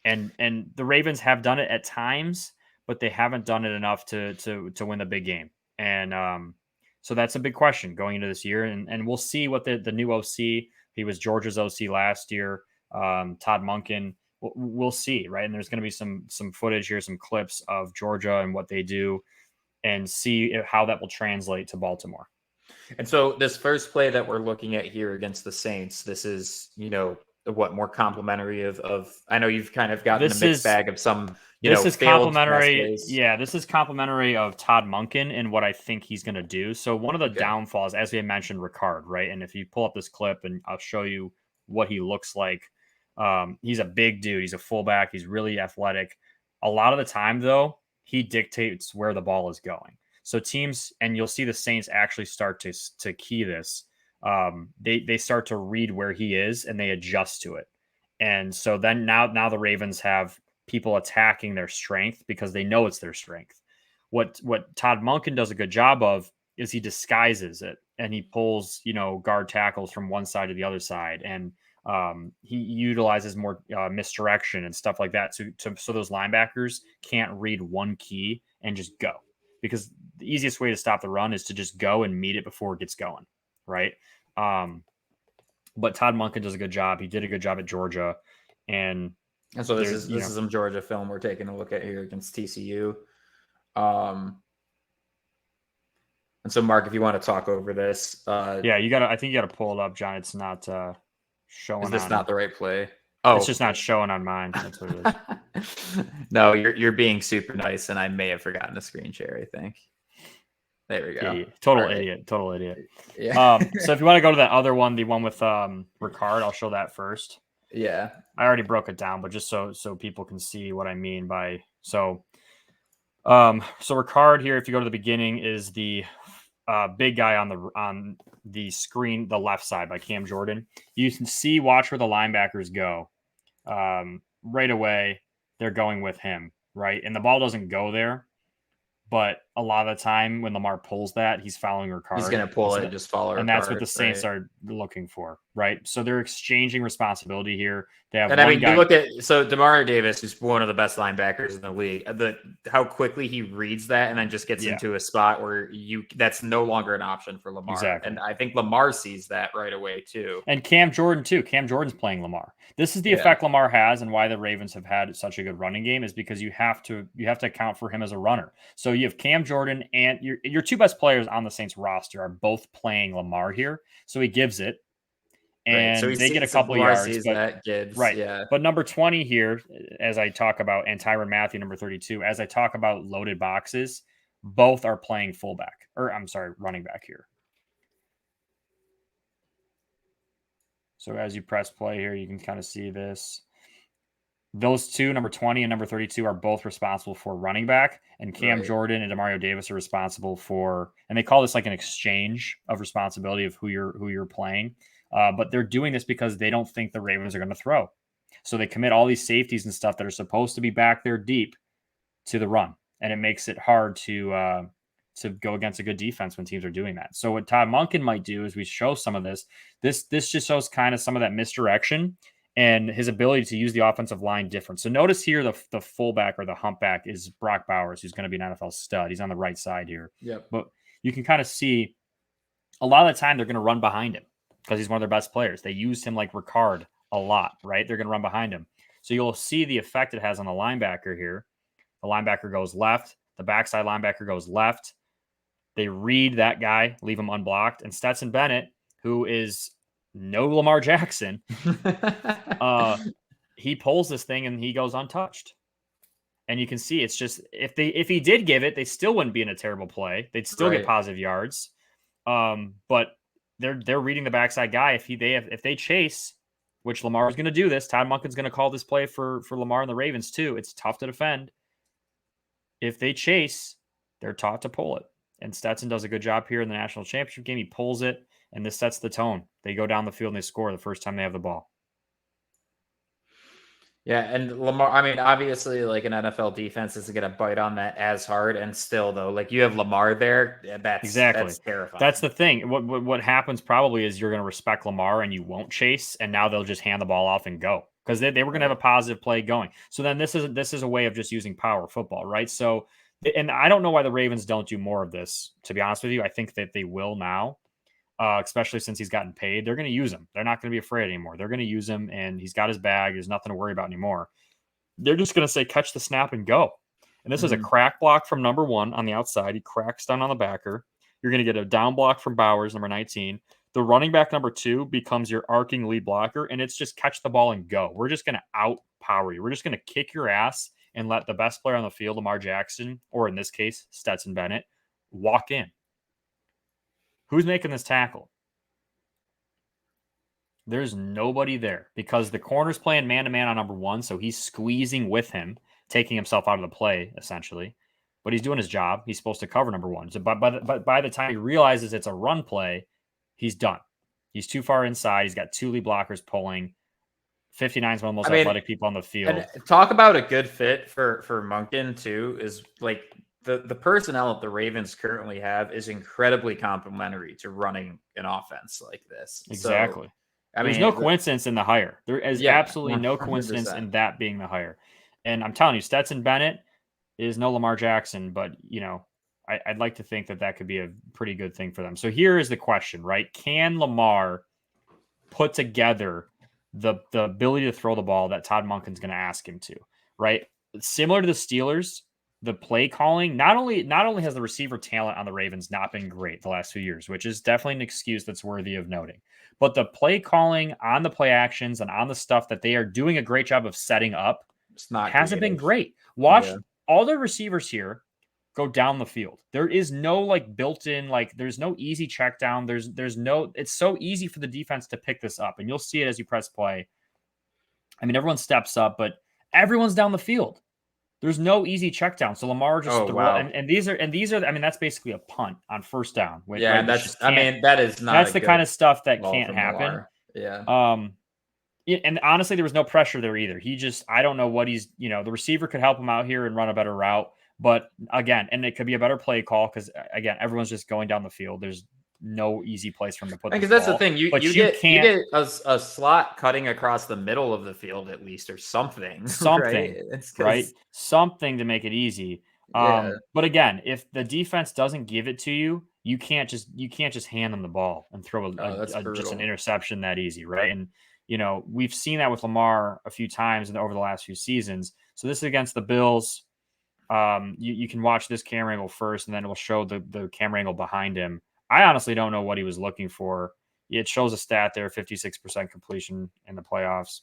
And the Ravens have done it at times, but they haven't done it enough to win the big game. And so that's a big question going into this year. And we'll see what the new OC, he was Georgia's OC last year, Todd Monken. We'll see, right? And there's going to be some footage here, some clips of Georgia and what they do, and see how that will translate to Baltimore. And so this first play that we're looking at here against the Saints, this is, more complimentary of I know you've kind of gotten a mixed bag of some, this is complimentary. Yeah, this is complimentary of Todd Monken and what I think he's going to do. So one of the downfalls, as we mentioned, Ricard, right? And if you pull up this clip and I'll show you what he looks like. He's a big dude. He's a fullback. He's really athletic. A lot of the time, though, he dictates where the ball is going. So teams, and you'll see the Saints actually start to key this. They start to read where he is and they adjust to it. And so then now the Ravens have people attacking their strength because they know it's their strength. What Todd Monken does a good job of is he disguises it and he pulls, guard tackles from one side to the other side. And he utilizes more misdirection and stuff like that so those linebackers can't read one key and just go, because the easiest way to stop the run is to just go and meet it before it gets going, right? But Todd Monken does a good job. He did a good job at Georgia, and so this is some Georgia film we're taking a look at here against TCU. And so, Mark, if you want to talk over this, I think you got to pull it up, John. It's not showing. Is this not the right play? Oh, it's just not showing on mine. That's what it is. No, you're being super nice, and I may have forgotten to screen share. I think. There we go. Idiot. Total idiot. Yeah. So if you want to go to that other one, the one with Ricard, I'll show that first. Yeah. I already broke it down, but just so people can see what I mean by so Ricard here, if you go to the beginning, is the big guy on the screen, the left side by Cam Jordan. You can watch where the linebackers go. Right away, they're going with him, right? And the ball doesn't go there. But a lot of the time when Lamar pulls that, he's following Ricard. He's going to pull it and just follow Ricard. And that's what the Saints are looking for, right? So they're exchanging responsibility here. They have you look at Demario Davis, who's one of the best linebackers in the league. How quickly he reads that and then just gets into a spot where that's no longer an option for Lamar. Exactly. And I think Lamar sees that right away too. And Cam Jordan too. Cam Jordan's playing Lamar. This is the effect Lamar has, and why the Ravens have had such a good running game is because you have to account for him as a runner. So you have Cam Jordan and your two best players on the Saints roster are both playing Lamar here. So he gives it. And so they get a couple yards. Right. Yeah. But number 20 here, as I talk about, and Tyrann Mathieu, number 32, as I talk about loaded boxes, both are playing running back here. So as you press play here, you can kind of see this. Those two, number 20 and number 32, are both responsible for running back, and Cam Jordan and Demario Davis are responsible for, and they call this like an exchange of responsibility of who you're playing. But they're doing this because they don't think the Ravens are going to throw. So they commit all these safeties and stuff that are supposed to be back there deep to the run. And it makes it hard to go against a good defense when teams are doing that. So what Todd Monken might do is we show some of this. This just shows kind of some of that misdirection and his ability to use the offensive line different. So notice here the fullback or the humpback is Brock Bowers, who's going to be an NFL stud. He's on the right side here. Yep. But you can kind of see a lot of the time they're going to run behind him because he's one of their best players. They used him like Ricard a lot, right? They're going to run behind him. So you'll see the effect it has on the linebacker here. The linebacker goes left. The backside linebacker goes left. They read that guy, leave him unblocked. And Stetson Bennett, who is no Lamar Jackson, he pulls this thing and he goes untouched. And you can see it's just if he did give it, they still wouldn't be in a terrible play. They'd still get positive yards. But they're reading the backside guy. If they chase, which Lamar is going to do this, Todd Monken's going to call this play for Lamar and the Ravens too. It's tough to defend. If they chase, they're taught to pull it. And Stetson does a good job here in the national championship game. He pulls it, and this sets the tone. They go down the field and they score the first time they have the ball. Yeah, and Lamar, I mean, obviously, like an NFL defense isn't going to bite on that as hard. And still, though, like you have Lamar there, that's terrifying. That's the thing. What happens probably is you're going to respect Lamar and you won't chase, and now they'll just hand the ball off and go because they were going to have a positive play going. So then this is a way of just using power football, right? So, and I don't know why the Ravens don't do more of this, to be honest with you. I think that they will now. Especially since he's gotten paid, they're going to use him. They're not going to be afraid anymore. They're going to use him, and he's got his bag. There's nothing to worry about anymore. They're just going to say, catch the snap and go. And this is a crack block from number 1 on the outside. He cracks down on the backer. You're going to get a down block from Bowers, number 19. The running back, number 2, becomes your arcing lead blocker, and it's just catch the ball and go. We're just going to outpower you. We're just going to kick your ass and let the best player on the field, Lamar Jackson, or in this case, Stetson Bennett, walk in. Who's making this tackle? There's nobody there because the corner's playing man-to-man on number 1, so he's squeezing with him, taking himself out of the play, essentially. but he's doing his job. He's supposed to cover number one. So but by the time he realizes it's a run play, he's done. He's too far inside. He's got 2 lead blockers pulling. 59 is one of the most athletic people on the field. And talk about a good fit for Monken too is like the personnel that the Ravens currently have is incredibly complementary to running an offense like this. Exactly. So, There's no coincidence in the hire. There is absolutely no 100%. coincidence in that being the hire. And I'm telling you, Stetson Bennett is no Lamar Jackson, but I'd like to think that could be a pretty good thing for them. So here is the question, right? Can Lamar put together the ability to throw the ball that Todd Monken's going to ask him to, right? Similar to the Steelers, the play calling, not only has the receiver talent on the Ravens not been great the last few years, which is definitely an excuse that's worthy of noting, but the play calling on the play actions and on the stuff that they are doing a great job of setting up hasn't been great. Watch all the receivers here go down the field. There is no built-in, there's no easy check down. There's no, it's so easy for the defense to pick this up, and you'll see it as you press play. I mean, everyone steps up, but everyone's down the field. There's no easy check down. So Lamar just and these are I mean, that's basically a punt on first down. That's the kind of stuff that can't happen. Lamar. And honestly, there was no pressure there either. I don't know what he's, the receiver could help him out here and run a better route. But again, and it could be a better play call because, again, everyone's just going down the field. There's no easy place for him to put the ball. Because that's the thing. You get a slot cutting across the middle of the field at least, or something. Right? Something to make it easy. But again, if the defense doesn't give it to you, you can't just hand them the ball and throw just an interception that easy, right? And we've seen that with Lamar a few times over the last few seasons. So this is against the Bills. You can watch this camera angle first, and then it will show the camera angle behind him. I honestly don't know what he was looking for. It shows a stat there, 56% completion in the playoffs.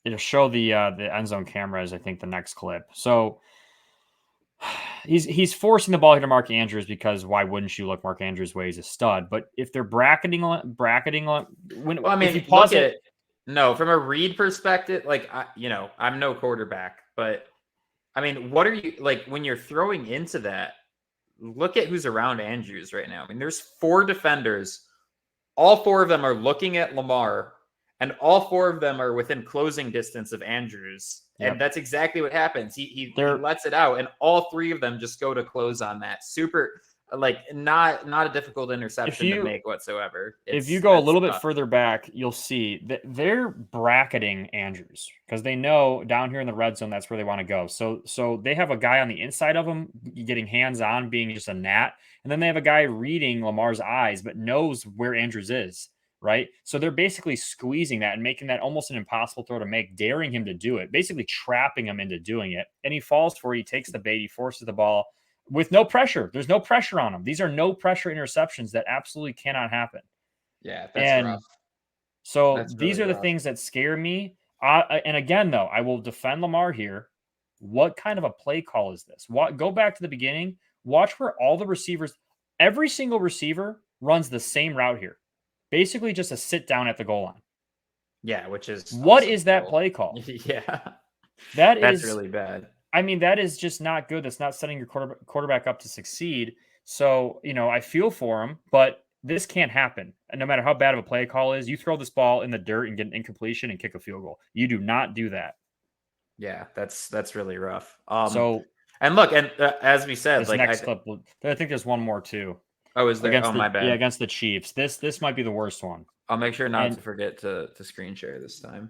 It'll show the end zone cameras, I think, the next clip. So he's forcing the ball here to Mark Andrews because why wouldn't you look Mark Andrews' way? He's a stud. But if they're bracketing if you pause it. No, from a read perspective, I'm no quarterback, but I mean, what are you when you're throwing into that? Look at who's around Andrews right now. I mean, there's 4 defenders. All 4 of them are looking at Lamar, and all 4 of them are within closing distance of Andrews. Yep. And that's exactly what happens. He lets it out, and all 3 of them just go to close on that. Super. Not a difficult interception to make whatsoever. If you go a little bit further back, you'll see that they're bracketing Andrews because they know down here in the red zone that's where they want to go. So they have a guy on the inside of them getting hands on, being just a gnat, and then they have a guy reading Lamar's eyes but knows where Andrews is, right? So they're basically squeezing that and making that almost an impossible throw to make, daring him to do it, basically trapping him into doing it. And he falls for it. He takes the bait. He forces the ball. With no pressure. There's no pressure on them. These are no pressure interceptions that absolutely cannot happen. Yeah, that's rough. So these are the things that scare me. And again, though, I will defend Lamar here. What kind of a play call is this? Go back to the beginning. Watch where all the receivers, every single receiver runs the same route here. Basically just a sit down at the goal line. Yeah, which is... What is that play call? Yeah. That's really bad. I mean, that is just not good. That's not setting your quarterback up to succeed. So, I feel for him, but this can't happen. And no matter how bad of a play call is, you throw this ball in the dirt and get an incompletion and kick a field goal. You do not do that. Yeah, that's really rough. And look, as we said, next clip, I think there's one more too. Oh, is there? My bad. Yeah, against the Chiefs. This might be the worst one. I'll make sure not to forget to screen share this time.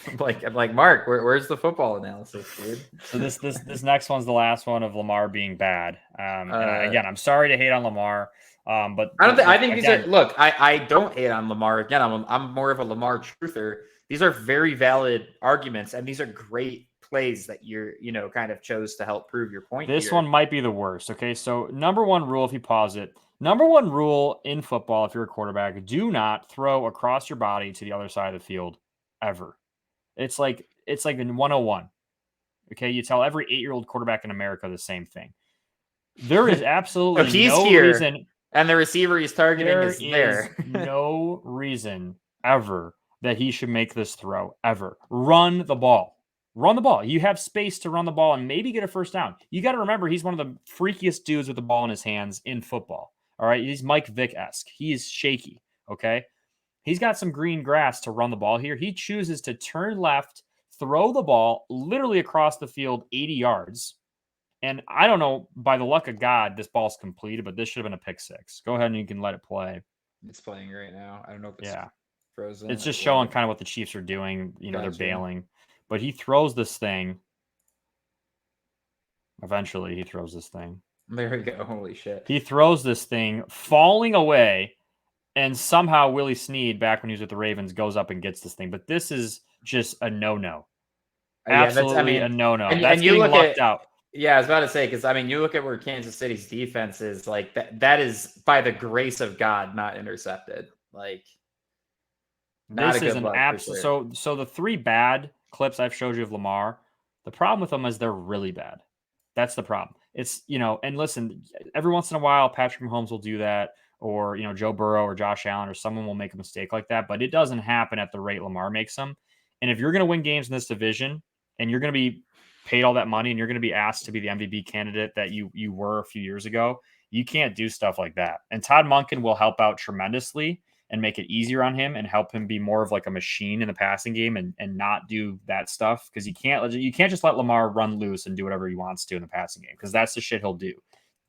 I'm like, Mark, where's the football analysis, dude? So this next one's the last one of Lamar being bad. And again, I'm sorry to hate on Lamar, but I think these are. Look, I don't hate on Lamar. Again, I'm more of a Lamar truther. These are very valid arguments, and these are great plays that you're kind of chose to help prove your point. This one might be the worst. Okay, so number one rule, if you pause it, number one rule in football, if you're a quarterback, do not throw across your body to the other side of the field ever. It's like in 101. Okay, you tell every 8-year-old quarterback in America the same thing. There is absolutely no reason, and the receiver he's targeting is there. No reason ever that he should make this throw ever. Run the ball. Run the ball. You have space to run the ball and maybe get a first down. You got to remember, he's one of the freakiest dudes with the ball in his hands in football. All right. He's Mike Vick-esque. He is shaky. Okay. He's got some green grass to run the ball here. He chooses to turn left, throw the ball literally across the field 80 yards. And I don't know, by the luck of God, this ball's completed, but this should have been a pick six. Go ahead and you can let it play. It's playing right now. I don't know if it's frozen. It's just showing kind of what the Chiefs are doing. You know, they're bailing. But he throws this thing. Eventually, he throws this thing. There we go. Holy shit. He throws this thing, falling away, and somehow Willie Snead, back when he was with the Ravens, goes up and gets this thing. But this is just a no-no. Absolutely a no-no. That's getting lucked out. Yeah, I was about to say, because, I mean, you look at where Kansas City's defense is, like, that is, by the grace of God, not intercepted. Like, not this a is good an absolute. So the 3 bad clips I've showed you of Lamar, the problem with them is they're really bad. That's the problem. It's, you know, and listen, every once in a while, Patrick Mahomes will do that, or, you know, Joe Burrow or Josh Allen or someone will make a mistake like that, but it doesn't happen at the rate Lamar makes them. And if you're going to win games in this division and you're going to be paid all that money and you're going to be asked to be the MVP candidate that you were a few years ago, you can't do stuff like that. And Todd Monken will help out tremendously and make it easier on him and help him be more of like a machine in the passing game and not do that stuff, because you can't just let Lamar run loose and do whatever he wants to in the passing game, because that's the shit he'll do.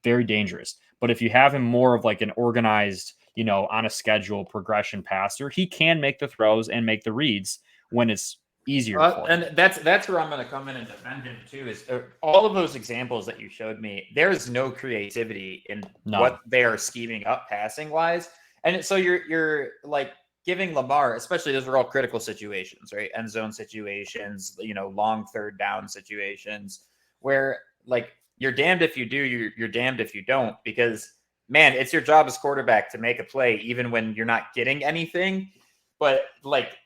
Very dangerous. But if you have him more of like an organized, you know, on a schedule progression passer, he can make the throws and make the reads when it's easier. And that's where I'm going to come in and defend him too. Is all of those examples that you showed me, there is no creativity in what they are scheming up passing wise. And so you're like giving Lamar, especially those are all critical situations, right? End zone situations, you know, long third down situations where like you're damned if you do, you're damned if you don't, because man, it's your job as quarterback to make a play even when you're not getting anything. But like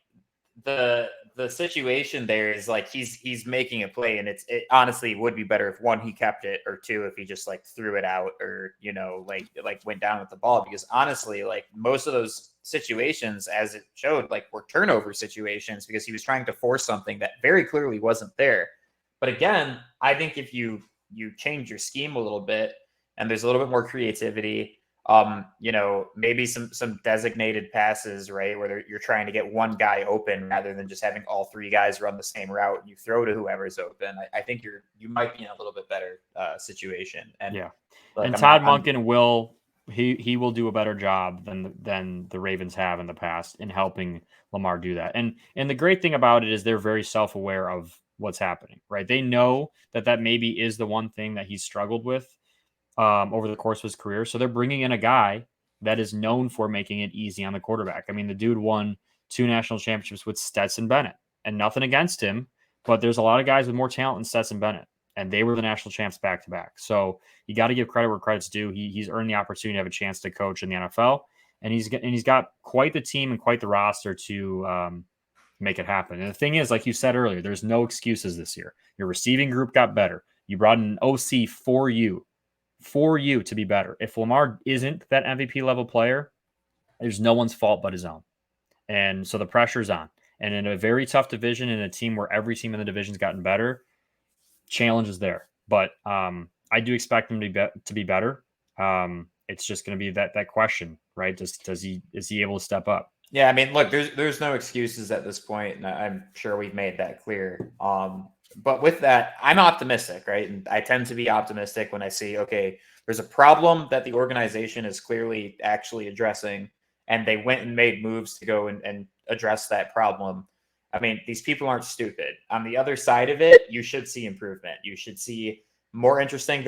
the situation there is like he's making a play, and it honestly would be better if 1, he kept it, or 2, if he just like threw it out, or, you know, like went down with the ball, because honestly, like most of those situations, as it showed, like were turnover situations because he was trying to force something that very clearly wasn't there. But again, I think if you change your scheme a little bit and there's a little bit more creativity, you know, maybe some designated passes, right, where you're trying to get one guy open rather than just having all 3 guys run the same route and you throw to whoever's open. I think you might be in a little bit better situation. And yeah, look, and Todd Monken will he will do a better job than the Ravens have in the past in helping Lamar do that. And the great thing about it is they're very self-aware of what's happening, right? They know that maybe is the one thing that he's struggled with over the course of his career. So they're bringing in a guy that is known for making it easy on the quarterback. I mean, the dude won 2 national championships with Stetson Bennett, and nothing against him, but there's a lot of guys with more talent than Stetson Bennett, and they were the national champs back to back. So you got to give credit where credit's due. He's earned the opportunity to have a chance to coach in the NFL, and he's got quite the team and quite the roster to make it happen. And the thing is, like you said earlier, there's no excuses this year. Your receiving group got better. You brought in an OC for you to be better. If Lamar isn't that MVP level player, there's no one's fault but his own. And so the pressure's on. And in a very tough division, in a team where every team in the division's gotten better, challenge is there. But I do expect him to be better. It's just going to be that question, right? Is he able to step up? Yeah, I mean, look, there's no excuses at this point, and I'm sure we've made that clear. But with that, I'm optimistic, right? And I tend to be optimistic when I see, okay, there's a problem that the organization is clearly actually addressing, and they went and made moves to go and address that problem. I mean, these people aren't stupid. On the other side of it, you should see improvement. You should see more interesting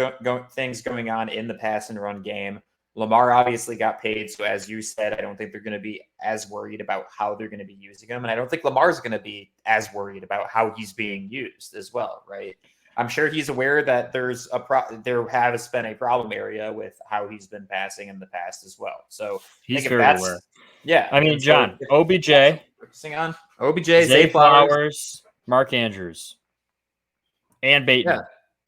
things going on in the pass and run game. Lamar obviously got paid. So as you said, I don't think they're going to be as worried about how they're going to be using him. And I don't think Lamar's going to be as worried about how he's being used as well, right? I'm sure he's aware that there has been a problem area with how he's been passing in the past as well. So he's very aware. Yeah. I mean, John, OBJ, focusing on OBJ, Zay Flowers, Mark Andrews, and Bateman. Yeah.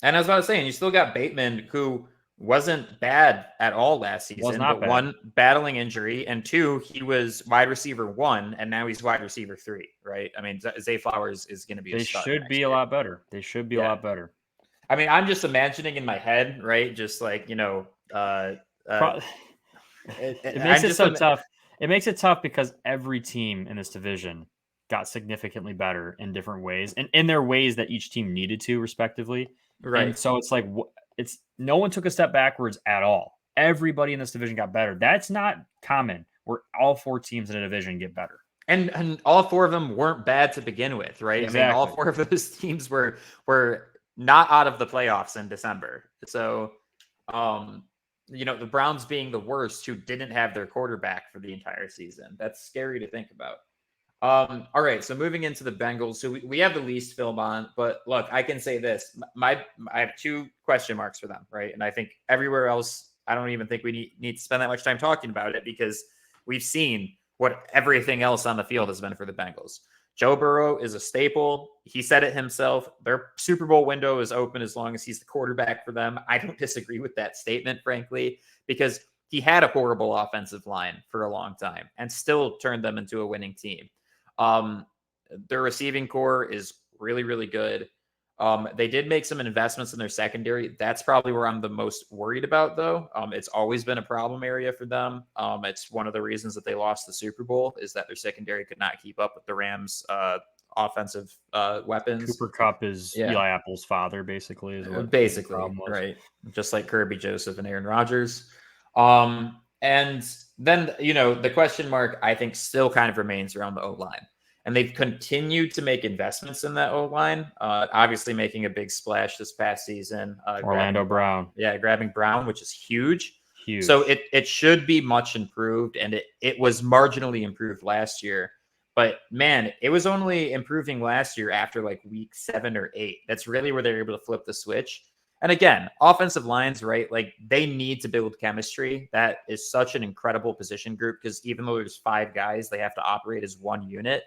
And I was about to say, and you still got Bateman, who wasn't bad at all last season. Was not but bad. one, battling injury, and two, he was wide receiver 1, and now he's wide receiver 3. Right? I mean, Zay Flowers is going to be. They should be a lot better. They should be a lot better. I mean, I'm just imagining in my head, right? Just like it makes it so tough. It makes it tough because every team in this division got significantly better in different ways, and in their ways that each team needed to, respectively. Right. And so it's like no one took a step backwards at all. Everybody in this division got better. That's not common, where all 4 teams in a division get better. And all 4 of them weren't bad to begin with, right? Exactly. I mean, all 4 of those teams were not out of the playoffs in December. So, the Browns being the worst, who didn't have their quarterback for the entire season. That's scary to think about. All right, so moving into the Bengals. So we have the least film on, but look, I can say this. I have 2 question marks for them, right? And I think everywhere else, I don't even think we need to spend that much time talking about it, because we've seen what everything else on the field has been for the Bengals. Joe Burrow is a staple. He said it himself. Their Super Bowl window is open as long as he's the quarterback for them. I don't disagree with that statement, frankly, because he had a horrible offensive line for a long time and still turned them into a winning team. Their receiving core is really, really good. They did make some investments in their secondary. That's probably where I'm the most worried about, though. It's always been a problem area for them. It's one of the reasons that they lost the Super Bowl, is that their secondary could not keep up with the Rams' offensive weapons. Cooper Kupp is Eli Apple's father, basically. Is what basically, right? Just like Kirby Joseph and Aaron Rodgers. And then, the question mark, I think, still kind of remains around the O-line. And they've continued to make investments in that O-line, obviously making a big splash this past season. Orlando Brown. Yeah, grabbing Brown, which is huge. Huge. So it should be much improved, and it was marginally improved last year. But, man, it was only improving last year after, like, week 7 or 8. That's really where they're able to flip the switch. And again, offensive lines, right? Like, they need to build chemistry. That is such an incredible position group, because even though there's 5 guys, they have to operate as one unit.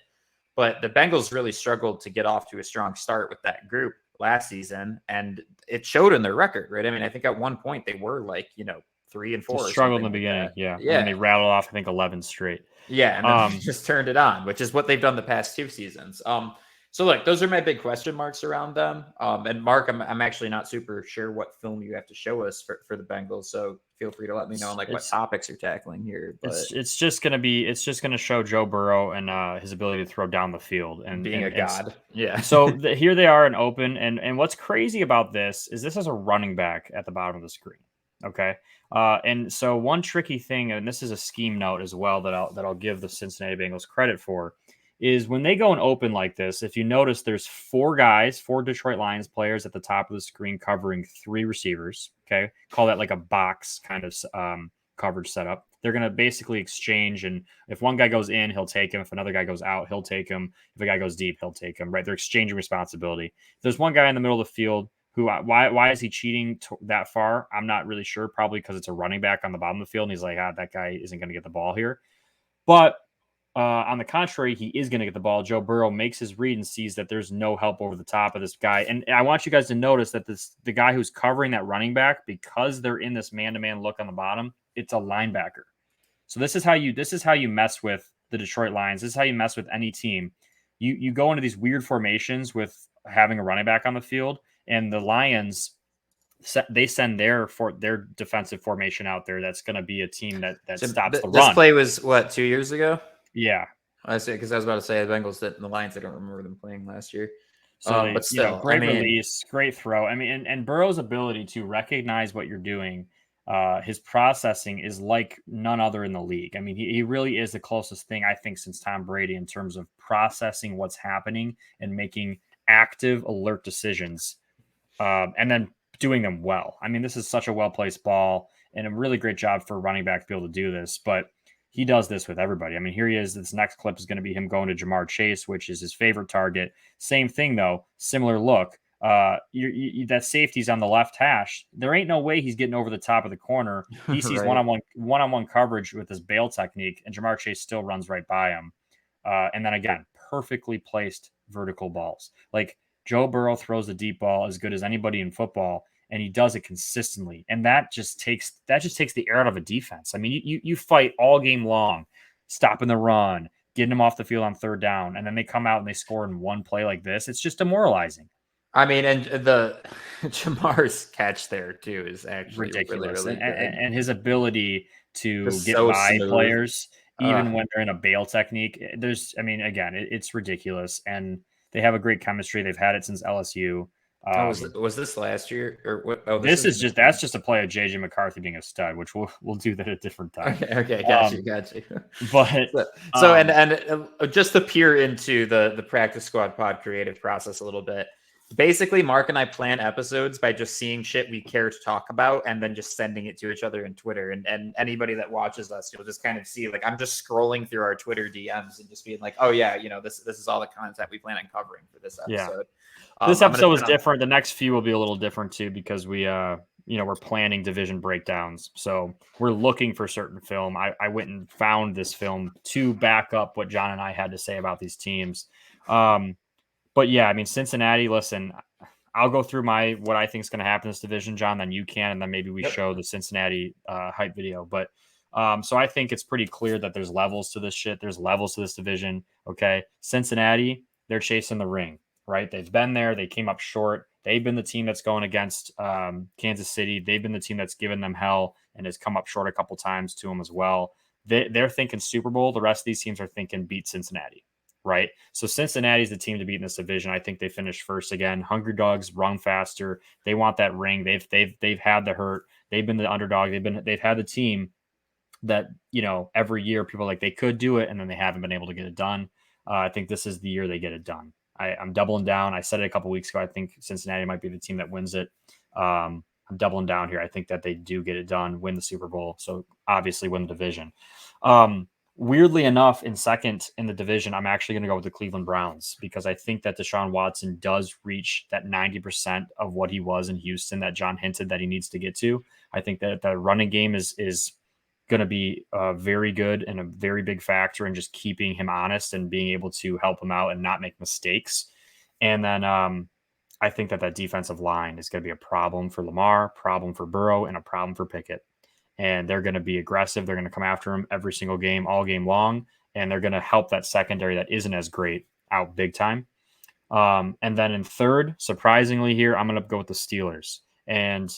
But the Bengals really struggled to get off to a strong start with that group last season, and it showed in their record, right? I mean, I think at one point they were like, 3 and 4. Struggled in the beginning, yeah. And they rattled off, I think, 11 straight. Yeah, and then just turned it on, which is what they've done the past 2 seasons. So look, those are my big question marks around them. And Mark, I'm actually not super sure what film you have to show us for the Bengals. So feel free to let me know what topics you're tackling here. But it's just going to show Joe Burrow and his ability to throw down the field and being a god. Yeah. So here they are in open. And what's crazy about this is a running back at the bottom of the screen. Okay. And so one tricky thing, and this is a scheme note as well that I'll give the Cincinnati Bengals credit for, is when they go and open like this, if you notice, there's 4 Detroit Lions players at the top of the screen covering 3 receivers. Okay. Call that like a box kind of coverage setup. They're going to basically exchange. And if one guy goes in, he'll take him. If another guy goes out, he'll take him. If a guy goes deep, he'll take him, right? They're exchanging responsibility. If there's one guy in the middle of the field who, why is he cheating that far? I'm not really sure. Probably because it's a running back on the bottom of the field. And he's like, that guy isn't going to get the ball here. But on the contrary, he is going to get the ball. Joe Burrow makes his read and sees that there's no help over the top of this guy. And I want you guys to notice that the guy who's covering that running back, because they're in this man-to-man look on the bottom, it's a linebacker. So this is how you mess with the Detroit Lions. This is how you mess with any team. You go into these weird formations with having a running back on the field, and the Lions, they send their defensive formation out there. That's going to be a team that stops the run. This play was what, 2 years ago? Yeah, I see. Because I was about to say the Bengals and the Lions. I don't remember them playing last year. So, but still, great release, great throw. I mean, and Burrow's ability to recognize what you're doing, his processing is like none other in the league. I mean, he really is the closest thing, I think, since Tom Brady in terms of processing what's happening and making active, alert decisions, and then doing them well. I mean, this is such a well-placed ball and a really great job for a running back to be able to do this, but he does this with everybody. I mean, here he is. This next clip is going to be him going to Jamar Chase, which is his favorite target. Same thing, though. Similar look. That safety's on the left hash. There ain't no way he's getting over the top of the corner. He sees Right. one-on-one coverage with his bail technique, and Jamar Chase still runs right by him. And then again, perfectly placed vertical balls. Like Joe Burrow throws the deep ball as good as anybody in football. and he does it consistently. And that just takes the air out of a defense. I mean, you fight all game long, stopping the run, getting them off the field on third down, and then they come out and they score in one play like this. It's just demoralizing. I mean, and the Jamar's catch there too is actually Ridiculous. really, really good. And his ability to Just get so by smooth. players, even when they're in a bail technique. Again, it's ridiculous. And they have a great chemistry. They've had it since LSU. Was this last year or what? Oh, that's just a play of JJ McCarthy being a stud, which we'll do that at a different time. Okay, got you. But so just to peer into the practice squad pod creative process a little bit. Basically, Mark and I plan episodes by just seeing shit we care to talk about and then just sending it to each other in Twitter. And anybody that watches us, you'll just kind of see, like, I'm just scrolling through our Twitter DMs and just being like, oh yeah, this is all the content we plan on covering for this episode. Yeah. This episode was different. The next few will be a little different too, because we're planning division breakdowns. So we're looking for certain film. I went and found this film to back up what John and I had to say about these teams. But yeah, I mean, Cincinnati, listen, I'll go through what I think is going to happen in this division, John, then you can, and then maybe we show the Cincinnati hype video. But so I think it's pretty clear that there's levels to this shit. There's levels to this division. Okay. Cincinnati, they're chasing the ring, right? They've been there. They came up short. They've been the team that's going against Kansas City. They've been the team that's given them hell and has come up short a couple times to them as well. They're thinking Super Bowl. The rest of these teams are thinking beat Cincinnati. Right. So Cincinnati's the team to beat in this division. I think they finished first again. Hungry Dogs run faster. They want that ring. They've had the hurt. They've been the underdog. They've had the team that, every year people are like, they could do it, and then they haven't been able to get it done. I think this is the year they get it done. I'm doubling down. I said it a couple weeks ago. I think Cincinnati might be the team that wins it. I'm doubling down here. I think that they do get it done, win the Super Bowl. So obviously win the division. Weirdly enough, in second in the division, I'm actually going to go with the Cleveland Browns, because I think that Deshaun Watson does reach that 90% of what he was in Houston that John hinted that he needs to get to. I think that the running game is going to be very good and a very big factor in just keeping him honest and being able to help him out and not make mistakes. And then I think that defensive line is going to be a problem for Lamar, problem for Burrow, and a problem for Pickett. And they're going to be aggressive. They're going to come after him every single game, all game long. And they're going to help that secondary that isn't as great out big time. And then in third, surprisingly here, I'm going to go with the Steelers. And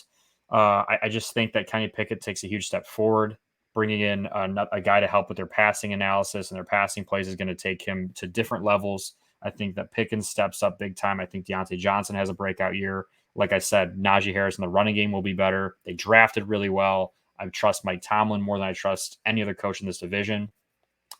I just think that Kenny Pickett takes a huge step forward. Bringing in a guy to help with their passing analysis and their passing plays is going to take him to different levels. I think that Pickens steps up big time. I think Deontay Johnson has a breakout year. Like I said, Najee Harris in the running game will be better. They drafted really well. I trust Mike Tomlin more than I trust any other coach in this division.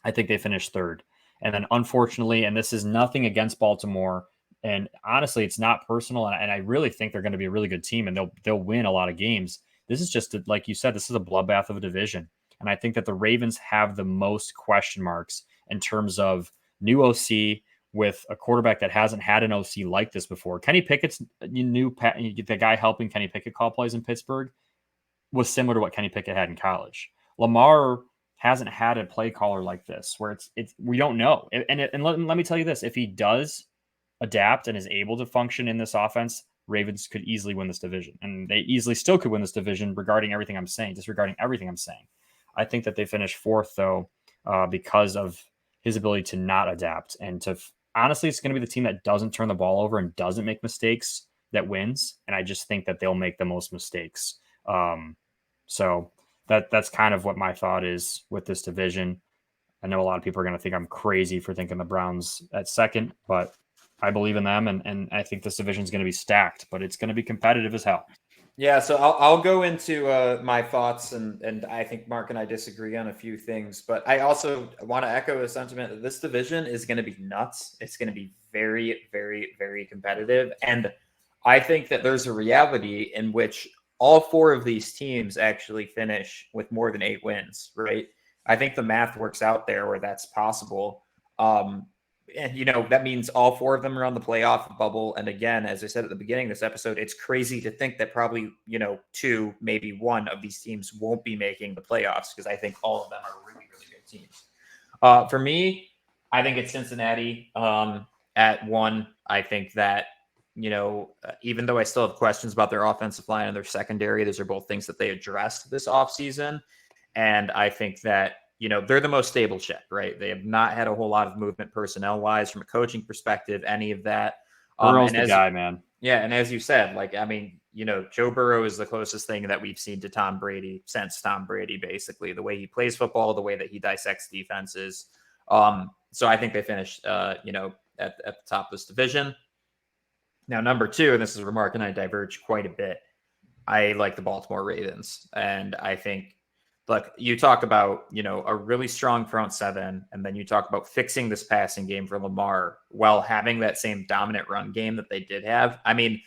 I think they finished third. And then unfortunately, and this is nothing against Baltimore, and honestly, it's not personal, and I really think they're going to be a really good team, and they'll win a lot of games. This is just, like you said, this is a bloodbath of a division. And I think that the Ravens have the most question marks in terms of new OC with a quarterback that hasn't had an OC like this before. Kenny Pickett's the guy helping Kenny Pickett call plays in Pittsburgh was similar to what Kenny Pickett had in college. Lamar hasn't had a play caller like this, where it's we don't know. And let me tell you this: if he does adapt and is able to function in this offense, Ravens could easily win this division, and they easily still could win this division. Disregarding everything I'm saying, I think that they finished fourth though, because of his ability to not adapt and to honestly, it's going to be the team that doesn't turn the ball over and doesn't make mistakes that wins. And I just think that they'll make the most mistakes. So that's kind of what my thought is with this division. I know a lot of people are going to think I'm crazy for thinking the Browns at second, but I believe in them. And I think this division is going to be stacked, but it's going to be competitive as hell. Yeah, so I'll go into my thoughts, and I think Mark and I disagree on a few things, but I also want to echo a sentiment that this division is going to be nuts. It's going to be very, very, very competitive, and I think that there's a reality in which all four of these teams actually finish with more than 8 wins, right? I think the math works out there where that's possible. And, that means all 4 of them are on the playoff bubble. And again, as I said at the beginning of this episode, it's crazy to think that probably, 2, maybe 1 of these teams won't be making the playoffs, because I think all of them are really, really good teams. For me, I think it's Cincinnati at 1. I think that even though I still have questions about their offensive line and their secondary, those are both things that they addressed this offseason. And I think that, they're the most stable ship, right? They have not had a whole lot of movement personnel wise from a coaching perspective, any of that. Burrow's the guy, man. Yeah. And as you said, Joe Burrow is the closest thing that we've seen to Tom Brady since Tom Brady, basically the way he plays football, the way that he dissects defenses. So I think they finished, at the top of this division. Now, number 2, and this is where Mark and I diverge quite a bit. I like the Baltimore Ravens. And I think, look, you talk about, a really strong front seven, and then you talk about fixing this passing game for Lamar while having that same dominant run game that they did have. I mean,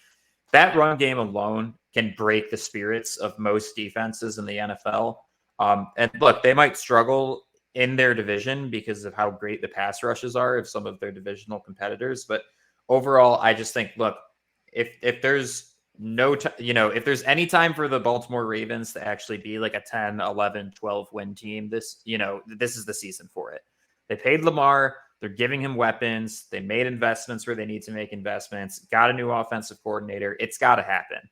that run game alone can break the spirits of most defenses in the NFL. And look, they might struggle in their division because of how great the pass rushes are of some of their divisional competitors. But overall, I just think, look, if there's if there's any time for the Baltimore Ravens to actually be like a 10, 11, 12 win team, this is the season for it. They paid Lamar. They're giving him weapons. They made investments where they need to make investments. Got a new offensive coordinator. It's got to happen.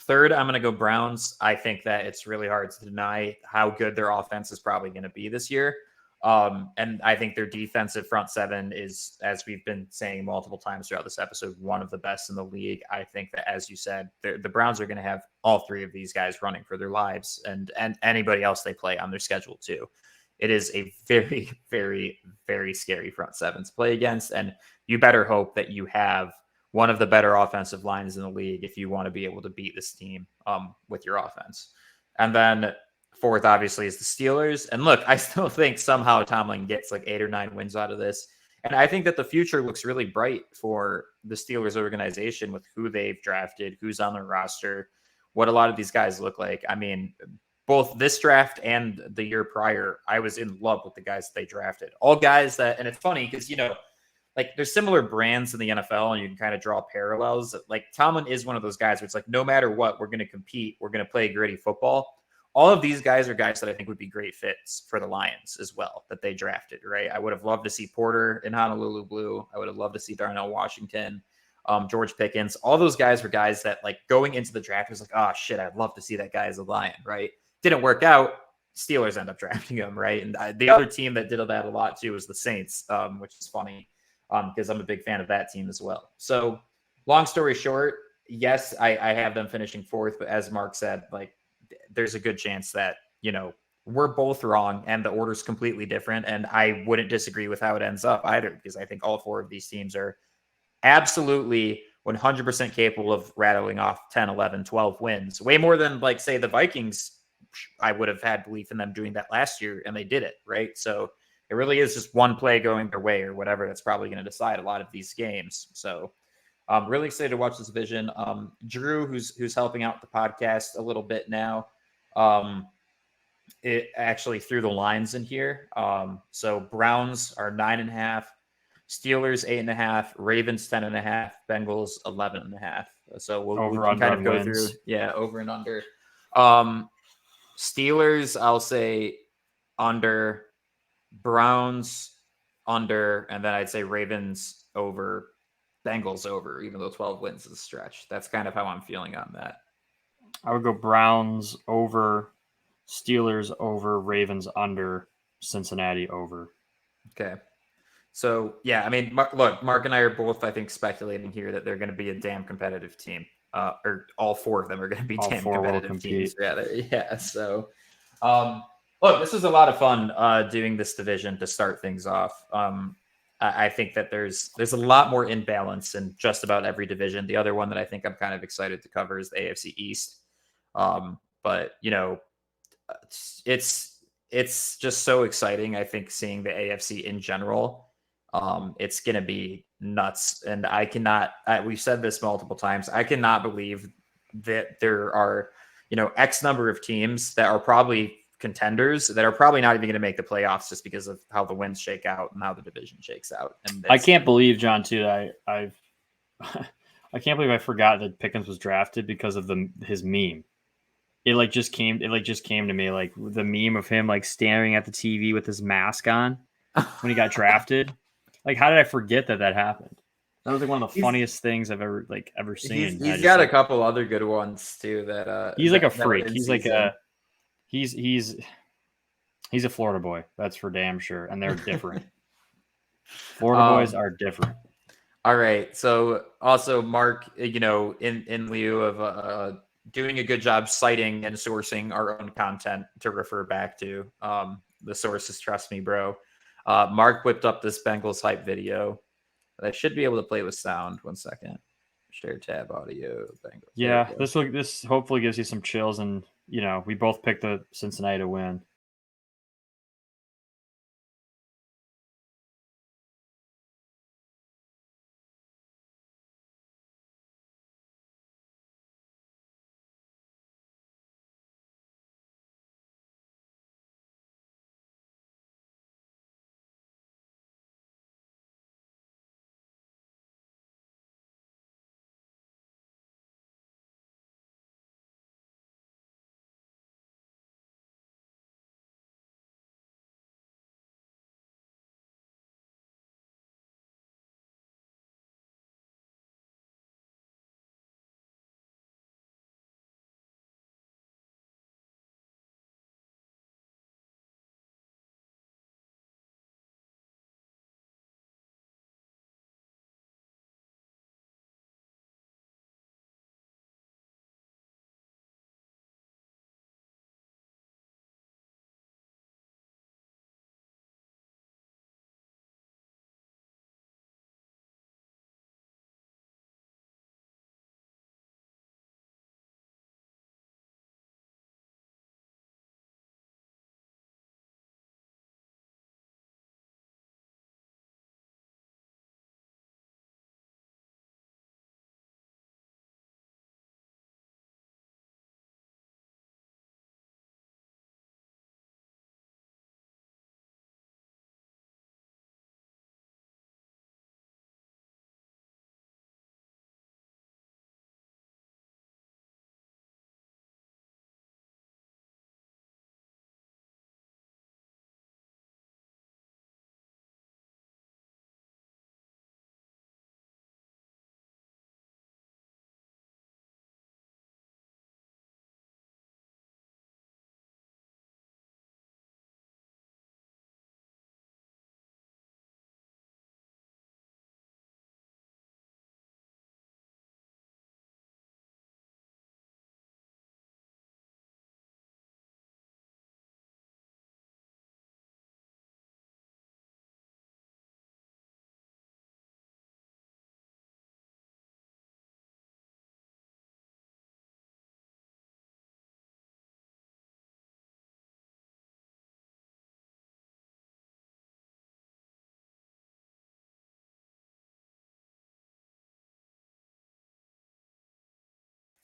Third, I'm going to go Browns. I think that it's really hard to deny how good their offense is probably going to be this year. And I think their defensive front seven is, as we've been saying multiple times throughout this episode, one of the best in the league. I think that, as you said, the Browns are going to have all 3 of these guys running for their lives, and anybody else they play on their schedule too. It is a very, very, very scary front seven to play against. And you better hope that you have one of the better offensive lines in the league if you want to be able to beat this team with your offense. And then fourth, obviously, is the Steelers. And look, I still think somehow Tomlin gets like 8 or 9 wins out of this. And I think that the future looks really bright for the Steelers organization with who they've drafted, who's on their roster, what a lot of these guys look like. I mean, both this draft and the year prior, I was in love with the guys that they drafted. All guys that, and it's funny because, there's similar brands in the NFL and you can kind of draw parallels. Like Tomlin is one of those guys where it's like, no matter what, we're going to compete. We're going to play gritty football. All of these guys are guys that I think would be great fits for the Lions as well, that they drafted, right? I would have loved to see Porter in Honolulu Blue. I would have loved to see Darnell Washington, George Pickens. All those guys were guys that, like, going into the draft was like, oh, shit, I'd love to see that guy as a Lion, right? Didn't work out. Steelers end up drafting him, right? And the other team that did that a lot, too, was the Saints, which is funny because I'm a big fan of that team as well. So long story short, yes, I have them finishing fourth, but as Mark said, like, there's a good chance that, we're both wrong and the order's completely different. And I wouldn't disagree with how it ends up either, because I think all 4 of these teams are absolutely 100% capable of rattling off 10, 11, 12 wins, way more than, like, say, the Vikings. I would have had belief in them doing that last year, and they did it, right? So it really is just one play going their way or whatever that's probably going to decide a lot of these games. So I'm really excited to watch this division. Drew, who's helping out the podcast a little bit now, it actually threw the lines in here. So Browns are 9.5, Steelers 8.5, Ravens 10.5, Bengals 11.5. So we'll kind of go through, over and under. Steelers, I'll say under, Browns under, and then I'd say Ravens over, Bengals over, even though 12 wins is a stretch. That's kind of how I'm feeling on that. I would go Browns over, Steelers over, Ravens under, Cincinnati over. Okay. So, yeah, I mean, Mark and I are both, I think, speculating here that they're going to be a damn competitive team. Or all 4 of them are going to be damn competitive teams. Yeah. So, look, this was a lot of fun doing this division to start things off. I think that there's a lot more imbalance in just about every division. The other one that I think I'm kind of excited to cover is the AFC East. But it's just so exciting. I think seeing the AFC in general, it's going to be nuts. And we've said this multiple times, I cannot believe that there are, X number of teams that are probably contenders that are probably not even going to make the playoffs just because of how the wins shake out and how the division shakes out. And I can't believe, John, too, I can't believe I forgot that Pickens was drafted because of his meme. It just came to me, like the meme of him like staring at the TV with his mask on when he got drafted. Like, how did I forget that happened? That was like one of the funniest things I've ever seen. He's got a couple other good ones too. He's like a that were freak. in He's season. like he's a Florida boy. That's for damn sure. And they're different. Florida boys are different. All right. So also, Mark, in lieu of doing a good job citing and sourcing our own content to refer back to, the sources, trust me, bro. Mark whipped up this Bengals hype video. I should be able to play with sound. 1 second. Share tab audio. Bengals. Yeah, this hopefully gives you some chills, and we both picked the Cincinnati to win.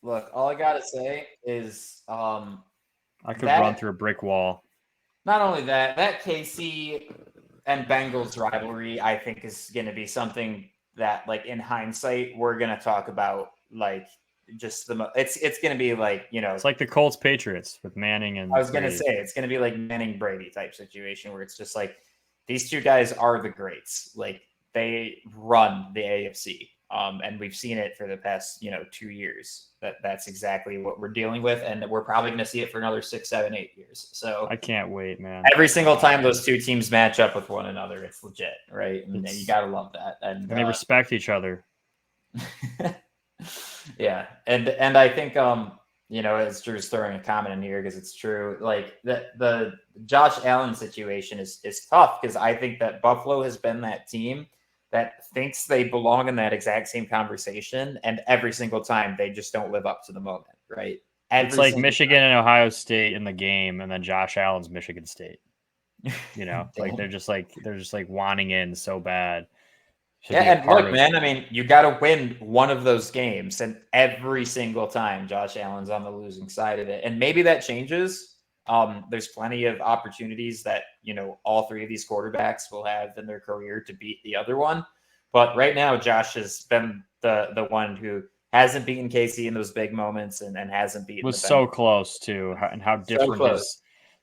Look, all I gotta say is, I could run through a brick wall. Not only that KC and Bengals rivalry, I think, is going to be something that, like, in hindsight, we're going to talk about, like, just it's going to be like, it's like the Colts Patriots with Manning and I was going to say it's going to be like Manning Brady type situation where it's just like these two guys are the greats. Like, they run the AFC. And we've seen it for the past, 2 years. That's exactly what we're dealing with, and we're probably going to see it for another 6, 7, 8 years. So I can't wait, man. Every single time those two teams match up with one another, it's legit, right? And you gotta love that. And they respect each other. Yeah, and I think as Drew's throwing a comment in here because it's true. Like the Josh Allen situation is tough because I think that Buffalo has been that team that thinks they belong in that exact same conversation, and every single time they just don't live up to the moment, right? It's like Michigan and Ohio State in the game, and then Josh Allen's Michigan State. Like they're just like wanting in so bad. And look, man, I mean, you got to win one of those games, and every single time Josh Allen's on the losing side of it, and maybe that changes. There's plenty of opportunities that all three of these quarterbacks will have in their career to beat the other one, but right now Josh has been the one who hasn't beaten Casey in those big moments and hasn't beaten. Was so close too, and how different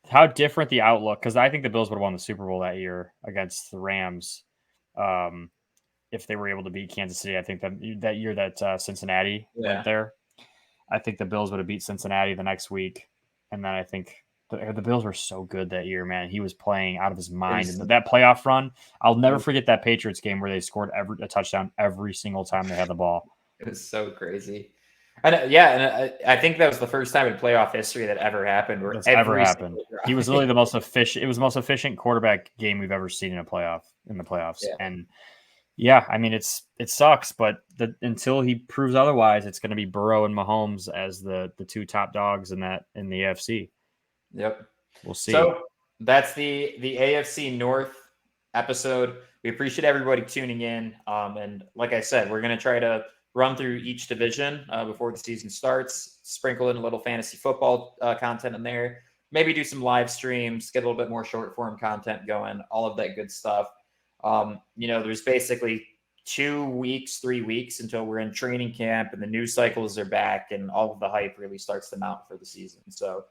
how different the outlook. Because I think the Bills would have won the Super Bowl that year against the Rams. if they were able to beat Kansas City. I think that year that Cincinnati went there, I think the Bills would have beat Cincinnati the next week. And then I think the Bills were so good that year, man. He was playing out of his mind. And that playoff run, I'll never forget that Patriots game where they scored a touchdown every single time they had the ball. It was so crazy. And I think that was the first time in playoff history that ever happened. Where He was literally the most efficient. It was the most efficient quarterback game we've ever seen in the playoffs. Yeah. And yeah, I mean, it sucks, but until he proves otherwise, it's going to be Burrow and Mahomes as the two top dogs in the AFC. Yep, we'll see. So that's the AFC North episode. We appreciate everybody tuning in. And like I said, we're going to try to run through each division before the season starts, sprinkle in a little fantasy football content in there, maybe do some live streams, get a little bit more short form content going, all of that good stuff. There's basically 3 weeks until we're in training camp and the news cycles are back and all of the hype really starts to mount for the season. So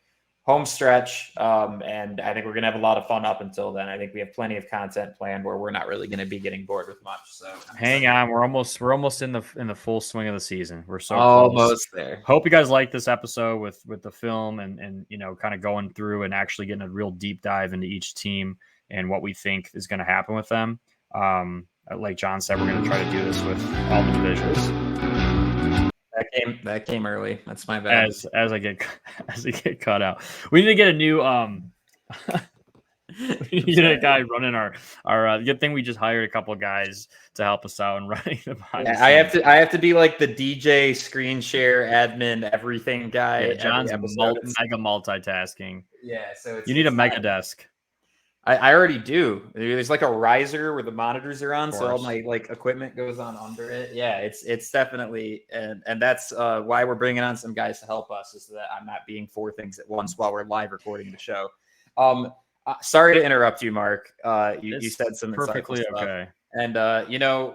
home stretch. And I think we're going to have a lot of fun up until then. I think we have plenty of content planned where we're not really going to be getting bored with much. So hang on. We're almost in the full swing of the season. We're so almost there. Hope you guys like this episode with the film and kind of going through and actually getting a real deep dive into each team and what we think is going to happen with them. Like John said, we're going to try to do this with all the divisions. That came early. That's my bad. As I get cut out, we need to get a new we need to get a guy running our good thing we just hired a couple of guys to help us out and running the podcast. Yeah, I have to be like the DJ, screen share, admin, everything guy. Yeah, John's mega multitasking. Yeah, so you need a mega desk. I already do. There's like a riser where the monitors are on, so all my like equipment goes on under it. Yeah, it's definitely and that's why we're bringing on some guys to help us, is that I'm not being 4 things at once while we're live recording the show. Sorry to interrupt you, Mark. You said some perfectly okay. And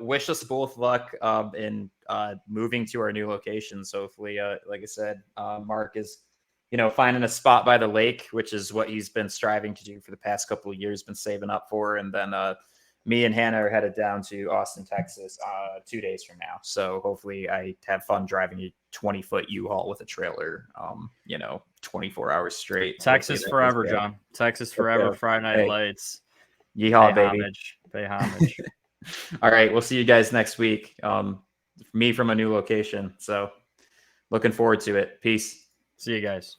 wish us both luck in moving to our new location. So hopefully, like I said, Mark is finding a spot by the lake, which is what he's been striving to do for the past couple of years, been saving up for. And then me and Hannah are headed down to Austin, Texas 2 days from now. So hopefully I have fun driving a 20-foot U-Haul with a trailer, 24 hours straight. Texas forever, John. Texas forever. Okay. Friday Night Lights. Yeehaw, baby. Pay homage. All right. We'll see you guys next week. Me from a new location. So looking forward to it. Peace. See you guys.